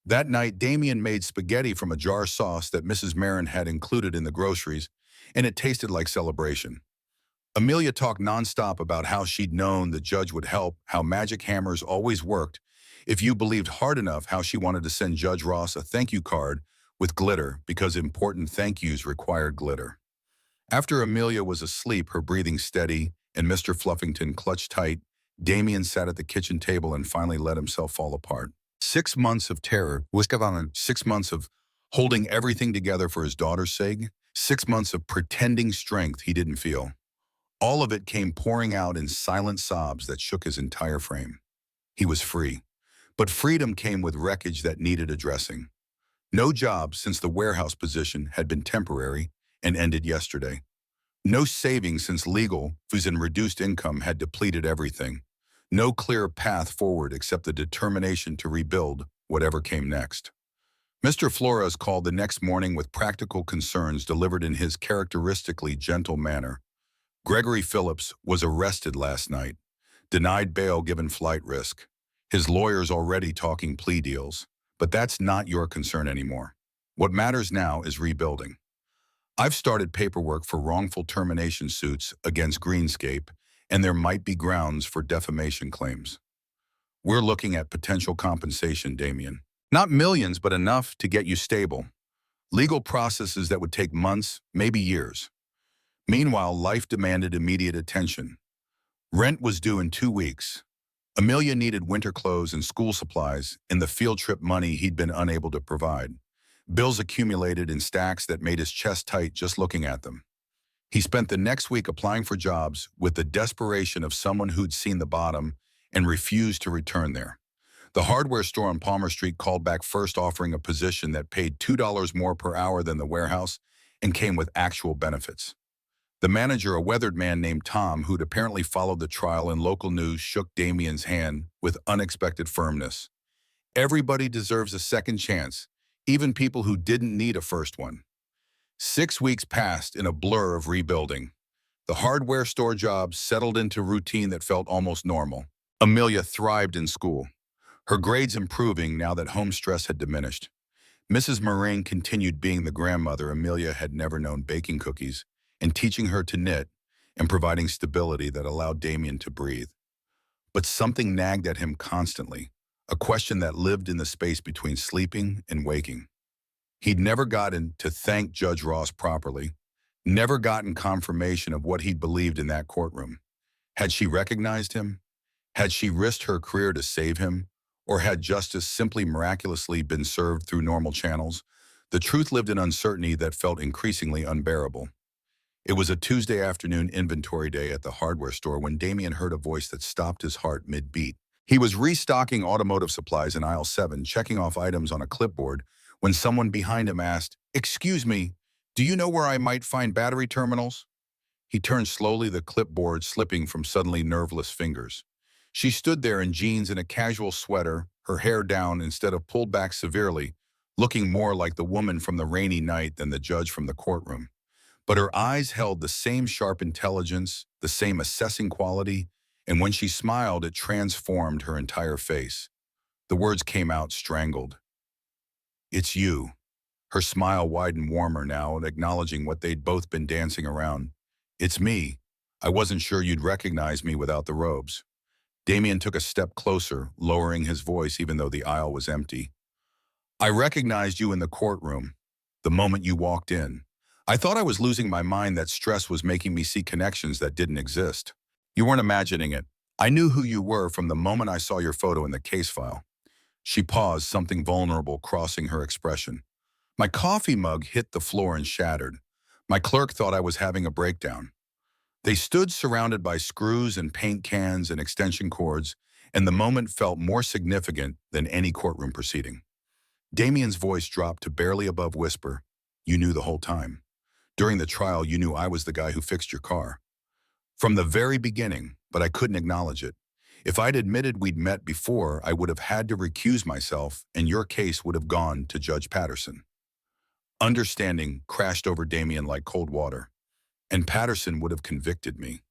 S1: That night, Damien made spaghetti from a jar of sauce that Mrs. Marin had included in the groceries, and it tasted like celebration. Amelia talked nonstop about how she'd known the judge would help, how magic hammers always worked if you believed hard enough, how she wanted to send Judge Ross a thank you card with glitter because important thank yous required glitter. After Amelia was asleep, her breathing steady, and Mr. Fluffington clutched tight, Damien sat at the kitchen table and finally let himself fall apart. 6 months of terror, 6 months of holding everything together for his daughter's sake, 6 months of pretending strength he didn't feel. All of it came pouring out in silent sobs that shook his entire frame. He was free, but freedom came with wreckage that needed addressing. No job, since the warehouse position had been temporary and ended yesterday. No savings, since legal fees and reduced income had depleted everything. No clear path forward except the determination to rebuild whatever came next. Mr. Flores called the next morning with practical concerns delivered in his characteristically gentle manner. Gregory Phillips was arrested last night, denied bail given flight risk. His lawyer's already talking plea deals, but that's not your concern anymore. What matters now is rebuilding. I've started paperwork for wrongful termination suits against Greenscape, and there might be grounds for defamation claims. We're looking at potential compensation, Damien. Not millions, but enough to get you stable. Legal processes that would take months, maybe years. Meanwhile, life demanded immediate attention. Rent was due in 2 weeks. Amelia needed winter clothes and school supplies and the field trip money he'd been unable to provide. Bills accumulated in stacks that made his chest tight just looking at them. He spent the next week applying for jobs with the desperation of someone who'd seen the bottom and refused to return there. The hardware store on Palmer Street called back first, offering a position that paid $2 more per hour than the warehouse and came with actual benefits. The manager, a weathered man named Tom, who'd apparently followed the trial in local news, shook Damien's hand with unexpected firmness. Everybody deserves a second chance, even people who didn't need a first one. 6 weeks passed in a blur of rebuilding. The hardware store job settled into routine that felt almost normal. Amelia thrived in school, her grades improving now that home stress had diminished. Mrs. Moraine continued being the grandmother Amelia had never known, baking cookies and teaching her to knit and providing stability that allowed Damien to breathe. But something nagged at him constantly, a question that lived in the space between sleeping and waking. He'd never gotten to thank Judge Ross properly, never gotten confirmation of what he'd believed in that courtroom. Had she recognized him? Had she risked her career to save him? Or had justice simply miraculously been served through normal channels? The truth lived in uncertainty that felt increasingly unbearable. It was a Tuesday afternoon inventory day at the hardware store when Damien heard a voice that stopped his heart mid-beat. He was restocking automotive supplies in aisle 7, checking off items on a clipboard, when someone behind him asked, "Excuse me, do you know where I might find battery terminals?" He turned slowly, the clipboard slipping from suddenly nerveless fingers. She stood there in jeans and a casual sweater, her hair down instead of pulled back severely, looking more like the woman from the rainy night than the judge from the courtroom. But her eyes held the same sharp intelligence, the same assessing quality, and when she smiled, it transformed her entire face. The words came out strangled. "It's you." Her smile widened warmer now, acknowledging what they'd both been dancing around. "It's me. I wasn't sure you'd recognize me without the robes." Damien took a step closer, lowering his voice even though the aisle was empty. I recognized you in the courtroom, the moment you walked in. I thought I was losing my mind that stress was making me see connections that didn't exist. You weren't imagining it. I knew who you were from the moment I saw your photo in the case file. She paused, something vulnerable crossing her expression. My coffee mug hit the floor and shattered. My clerk thought I was having a breakdown. They stood surrounded by screws and paint cans and extension cords, and the moment felt more significant than any courtroom proceeding. Damien's voice dropped to barely above whisper. You knew the whole time. During the trial, you knew I was the guy who fixed your car. From the very beginning, but I couldn't acknowledge it. If I'd admitted we'd met before, I would have had to recuse myself, and your case would have gone to Judge Patterson. Understanding crashed over Damien like cold water, and Patterson would have convicted me.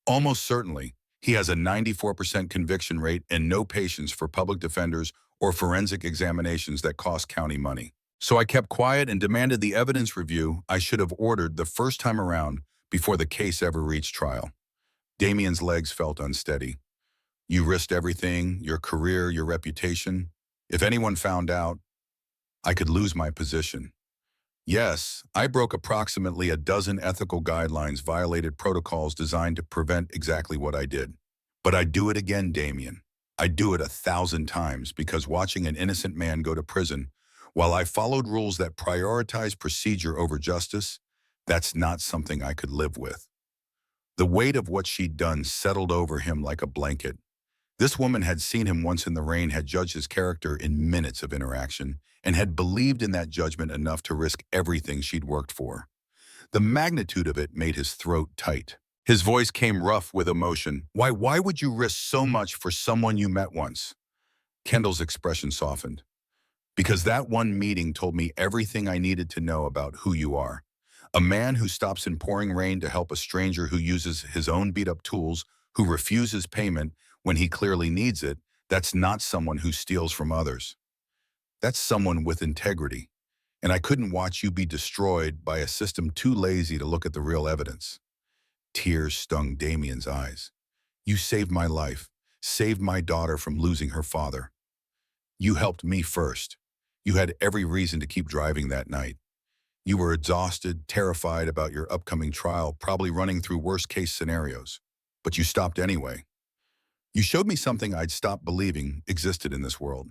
S1: Almost certainly, he has a 94% conviction rate and no patience for public defenders or forensic examinations that cost county money. So I kept quiet and demanded the evidence review I should have ordered the first time around before the case ever reached trial. Damien's legs felt unsteady. You risked everything, your career, your reputation. If anyone found out, I could lose my position. Yes, I broke approximately a dozen ethical guidelines, violated protocols designed to prevent exactly what I did. But I'd do it again, Damien. I'd do it 1,000 times because watching an innocent man go to prison, while I followed rules that prioritize procedure over justice, that's not something I could live with. The weight of what she'd done settled over him like a blanket. This woman had seen him once in the rain, had judged his character in minutes of interaction, and had believed in that judgment enough to risk everything she'd worked for. The magnitude of it made his throat tight. His voice came rough with emotion. Why would you risk so much for someone you met once? Kendall's expression softened. Because that one meeting told me everything I needed to know about who you are. A man who stops in pouring rain to help a stranger, who uses his own beat-up tools, who refuses payment when he clearly needs it, that's not someone who steals from others. That's someone with integrity. And I couldn't watch you be destroyed by a system too lazy to look at the real evidence. Tears stung Damien's eyes. You saved my life, saved my daughter from losing her father. You helped me first. You had every reason to keep driving that night. You were exhausted, terrified about your upcoming trial, probably running through worst-case scenarios. But you stopped anyway. You showed me something I'd stopped believing existed in this world.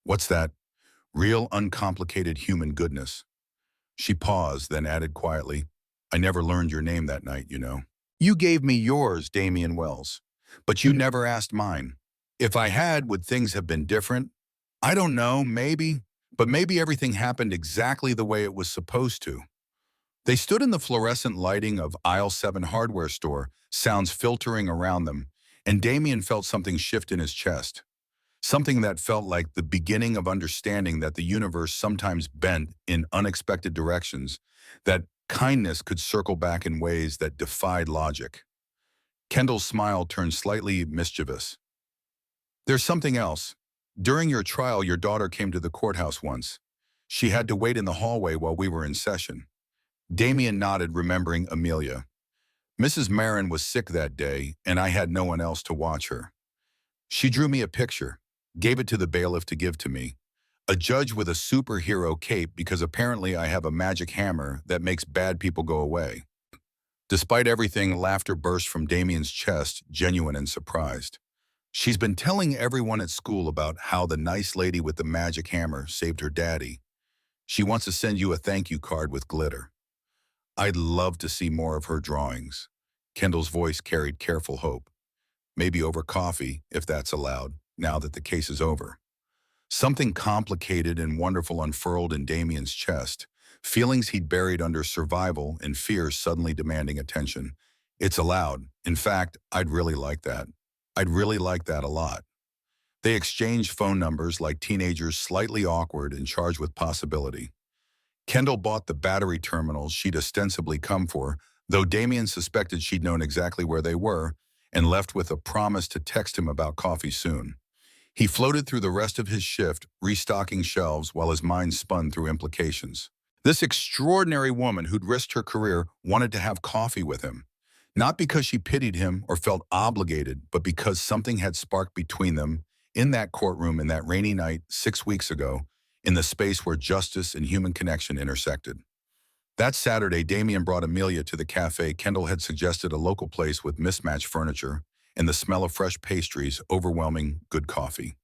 S1: What's that? Real, uncomplicated human goodness. She paused, then added quietly, I never learned your name that night, you know. You gave me yours, Damien Wells, but you never asked mine. If I had, would things have been different? I don't know, maybe. But maybe everything happened exactly the way it was supposed to. They stood in the fluorescent lighting of aisle 7 hardware store, sounds filtering around them, and Damien felt something shift in his chest. Something that felt like the beginning of understanding that the universe sometimes bent in unexpected directions, that kindness could circle back in ways that defied logic. Kendall's smile turned slightly mischievous. There's something else. During your trial, your daughter came to the courthouse once. She had to wait in the hallway while we were in session. Damien nodded, remembering Amelia. Mrs. Marin was sick that day, and I had no one else to watch her. She drew me a picture, gave it to the bailiff to give to me. A judge with a superhero cape, because apparently I have a magic hammer that makes bad people go away. Despite everything, laughter burst from Damien's chest, genuine and surprised. She's been telling everyone at school about how the nice lady with the magic hammer saved her daddy. She wants to send you a thank you card with glitter. I'd love to see more of her drawings. Kendall's voice carried careful hope. Maybe over coffee, if that's allowed, now that the case is over. Something complicated and wonderful unfurled in Damien's chest, feelings he'd buried under survival and fear suddenly demanding attention. It's allowed. In fact, I'd really like that. I'd really like that a lot. They exchanged phone numbers like teenagers, slightly awkward and charged with possibility. Kendall bought the battery terminals she'd ostensibly come for, though Damien suspected she'd known exactly where they were, and left with a promise to text him about coffee soon. He floated through the rest of his shift, restocking shelves while his mind spun through implications. This extraordinary woman who'd risked her career wanted to have coffee with him. Not because she pitied him or felt obligated, but because something had sparked between them in that courtroom in that rainy night 6 weeks ago, in the space where justice and human connection intersected. That Saturday, Damien brought Amelia to the cafe Kendall had suggested, a local place with mismatched furniture and the smell of fresh pastries overwhelming good coffee.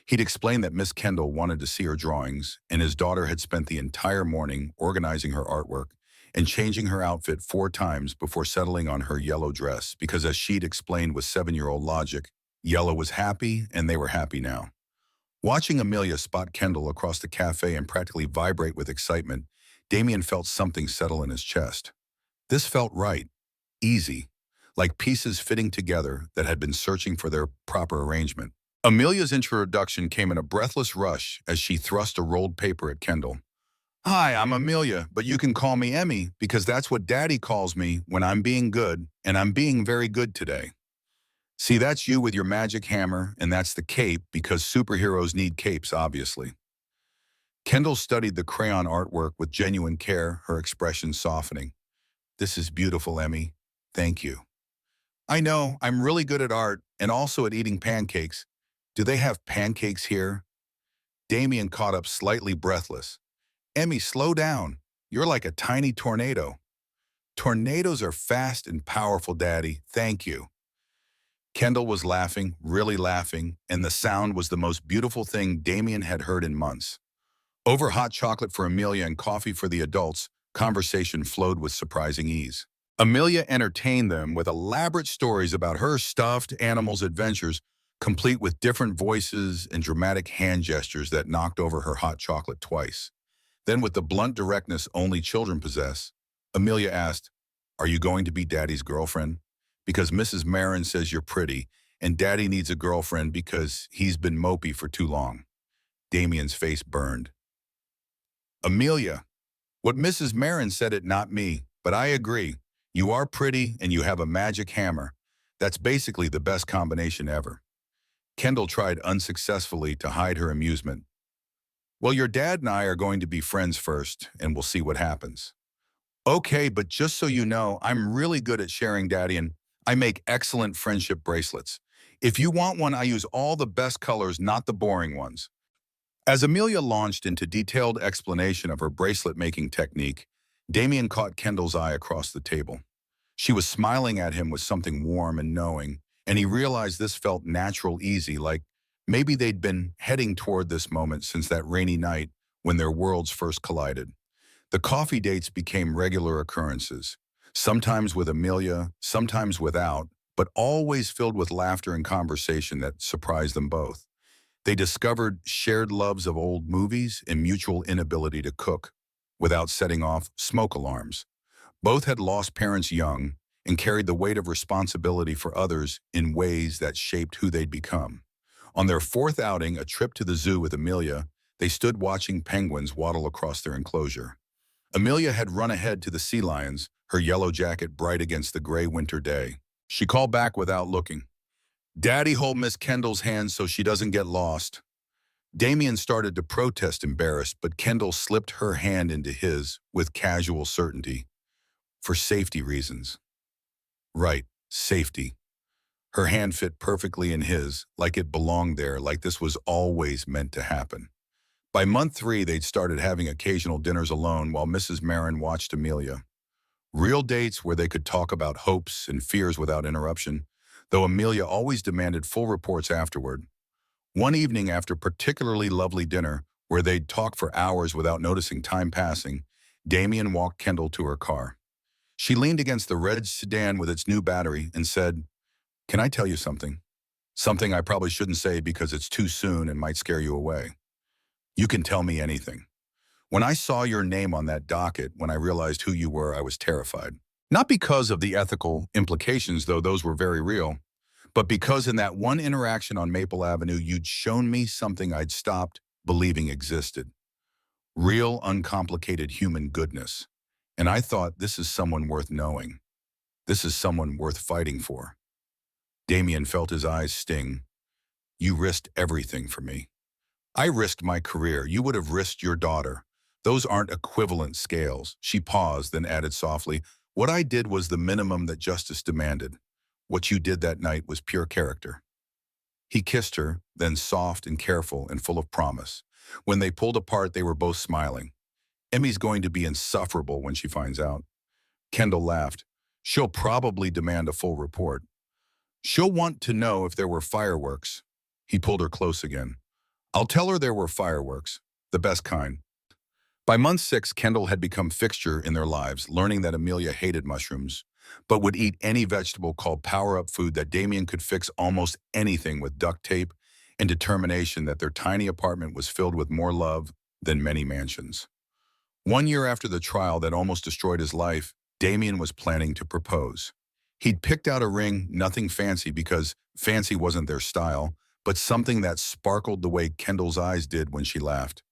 S1: He'd explained that Miss Kendall wanted to see her drawings, and his daughter had spent the entire morning organizing her artwork and changing her outfit 4 times before settling on her yellow dress, because as she'd explained with 7-year-old logic, yellow was happy and they were happy now. Watching Amelia spot Kendall across the cafe and practically vibrate with excitement, Damien felt something settle in his chest. This felt right, easy, like pieces fitting together that had been searching for their proper arrangement. Amelia's introduction came in a breathless rush as she thrust a rolled paper at Kendall. "Hi, I'm Amelia, but you can call me Emmy because that's what Daddy calls me when I'm being good, and I'm being very good today. See, that's you with your magic hammer, and that's the cape because superheroes need capes, obviously." Kendall studied the crayon artwork with genuine care, her expression softening. "This is beautiful, Emmy. Thank you." "I know, I'm really good at art and also at eating pancakes. Do they have pancakes here?" Damien caught up, slightly breathless. "Emmy, slow down. You're like a tiny tornado." "Tornadoes are fast and powerful, Daddy. Thank you." Kendall was laughing, really laughing, and the sound was the most beautiful thing Damien had heard in months. Over hot chocolate for Amelia and coffee for the adults, conversation flowed with surprising ease. Amelia entertained them with elaborate stories about her stuffed animals' adventures, complete with different voices and dramatic hand gestures that knocked over her hot chocolate twice. Then, with the blunt directness only children possess, Amelia asked, "Are you going to be Daddy's girlfriend? Because Mrs. Marin says you're pretty, and Daddy needs a girlfriend because he's been mopey for too long." Damien's face burned. "Amelia, what Mrs. Marin said, it not me, but I agree. You are pretty and you have a magic hammer. That's basically the best combination ever." Kendall tried unsuccessfully to hide her amusement. "Well, your dad and I are going to be friends first, and we'll see what happens." "Okay, but just so you know, I'm really good at sharing, Daddy, and I make excellent friendship bracelets. If you want one, I use all the best colors, not the boring ones." As Amelia launched into detailed explanation of her bracelet-making technique, Damien caught Kendall's eye across the table. She was smiling at him with something warm and knowing, and he realized this felt natural, easy, like maybe they'd been heading toward this moment since that rainy night when their worlds first collided. The coffee dates became regular occurrences, sometimes with Amelia, sometimes without, but always filled with laughter and conversation that surprised them both. They discovered shared loves of old movies and mutual inability to cook without setting off smoke alarms. Both had lost parents young and carried the weight of responsibility for others in ways that shaped who they'd become. On their fourth outing, a trip to the zoo with Amelia, they stood watching penguins waddle across their enclosure. Amelia had run ahead to the sea lions, her yellow jacket bright against the gray winter day. She called back without looking, "Daddy, hold Miss Kendall's hand so she doesn't get lost." Damien started to protest, embarrassed, but Kendall slipped her hand into his with casual certainty. "For safety reasons." Right, safety. Her hand fit perfectly in his, like it belonged there, like this was always meant to happen. By month 3, they'd started having occasional dinners alone while Mrs. Marin watched Amelia. Real dates where they could talk about hopes and fears without interruption, though Amelia always demanded full reports afterward. One evening after particularly lovely dinner, where they'd talk for hours without noticing time passing, Damien walked Kendall to her car. She leaned against the red sedan with its new battery and said, "Can I tell you something? Something I probably shouldn't say because it's too soon and might scare you away." "You can tell me anything." "When I saw your name on that docket, when I realized who you were, I was terrified. Not because of the ethical implications, though those were very real, but because in that one interaction on Maple Avenue, you'd shown me something I'd stopped believing existed. Real, uncomplicated human goodness. And I thought, this is someone worth knowing. This is someone worth fighting for." Damien felt his eyes sting. "You risked everything for me." "I risked my career. You would have risked your daughter. Those aren't equivalent scales." She paused, then added softly, What I did was the minimum that justice demanded. What you did that night was pure character. He kissed her, then soft and careful and full of promise. When they pulled apart, they were both smiling. Emmy's going to be insufferable when she finds out. Kendall laughed. She'll probably demand a full report. She'll want to know if there were fireworks. He pulled her close again. I'll tell her there were fireworks, the best kind. By month 6, Kendall had become fixture in their lives, learning that Amelia hated mushrooms, but would eat any vegetable called power-up food that Damien could fix almost anything with duct tape and determination that their tiny apartment was filled with more love than many mansions. 1 year after the trial that almost destroyed his life, Damien was planning to propose. He'd picked out a ring, nothing fancy because fancy wasn't their style, but something that sparkled the way Kendall's eyes did when she laughed.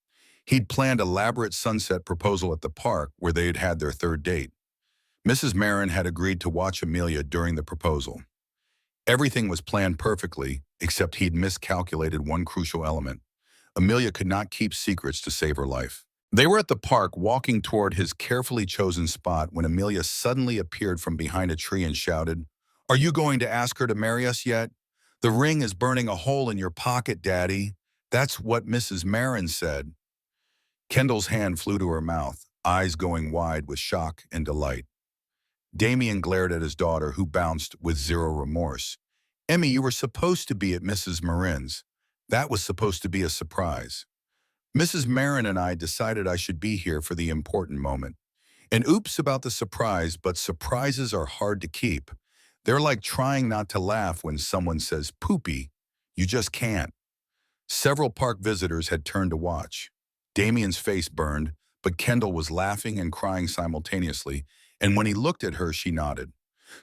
S1: He'd planned elaborate sunset proposal at the park where they had had their third date. Mrs. Marin had agreed to watch Amelia during the proposal. Everything was planned perfectly, except he'd miscalculated one crucial element. Amelia could not keep secrets to save her life. They were at the park walking toward his carefully chosen spot when Amelia suddenly appeared from behind a tree and shouted, "Are you going to ask her to marry us yet? The ring is burning a hole in your pocket, Daddy." That's what Mrs. Marin said. Kendall's hand flew to her mouth, eyes going wide with shock and delight. Damien glared at his daughter, who bounced with zero remorse. Emmy, you were supposed to be at Mrs. Marin's. That was supposed to be a surprise. Mrs. Marin and I decided I should be here for the important moment. And oops about the surprise, but surprises are hard to keep. They're like trying not to laugh when someone says poopy. You just can't. Several park visitors had turned to watch. Damien's face burned, but Kendall was laughing and crying simultaneously, and when he looked at her, she nodded.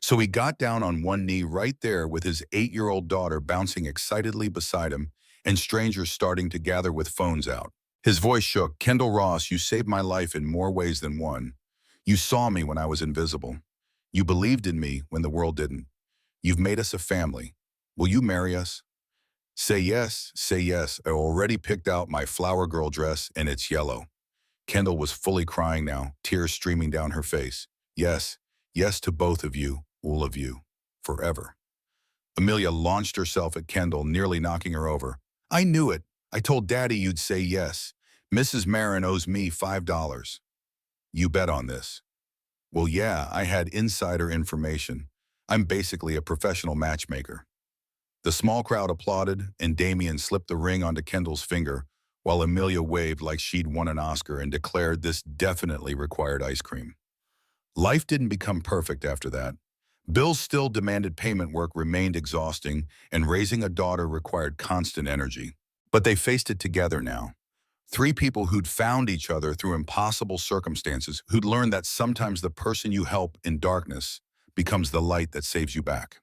S1: So he got down on one knee right there with his 8-year-old daughter bouncing excitedly beside him and strangers starting to gather with phones out. His voice shook. Kendall Ross, you saved my life in more ways than one. You saw me when I was invisible. You believed in me when the world didn't. You've made us a family. Will you marry us? Say yes, say yes. I already picked out my flower girl dress and it's yellow. Kendall was fully crying now, tears streaming down her face. Yes, yes to both of you, all of you, forever. Amelia launched herself at Kendall, nearly knocking her over. I knew it. I told Daddy you'd say yes. Mrs. Marin owes me $5. You bet on this. Well, yeah, I had insider information. I'm basically a professional matchmaker. The small crowd applauded, and Damien slipped the ring onto Kendall's finger, while Amelia waved like she'd won an Oscar and declared this definitely required ice cream. Life didn't become perfect after that. Bills still demanded payment, work remained exhausting, and raising a daughter required constant energy. But they faced it together now. 3 people who'd found each other through impossible circumstances, who'd learned that sometimes the person you help in darkness becomes the light that saves you back.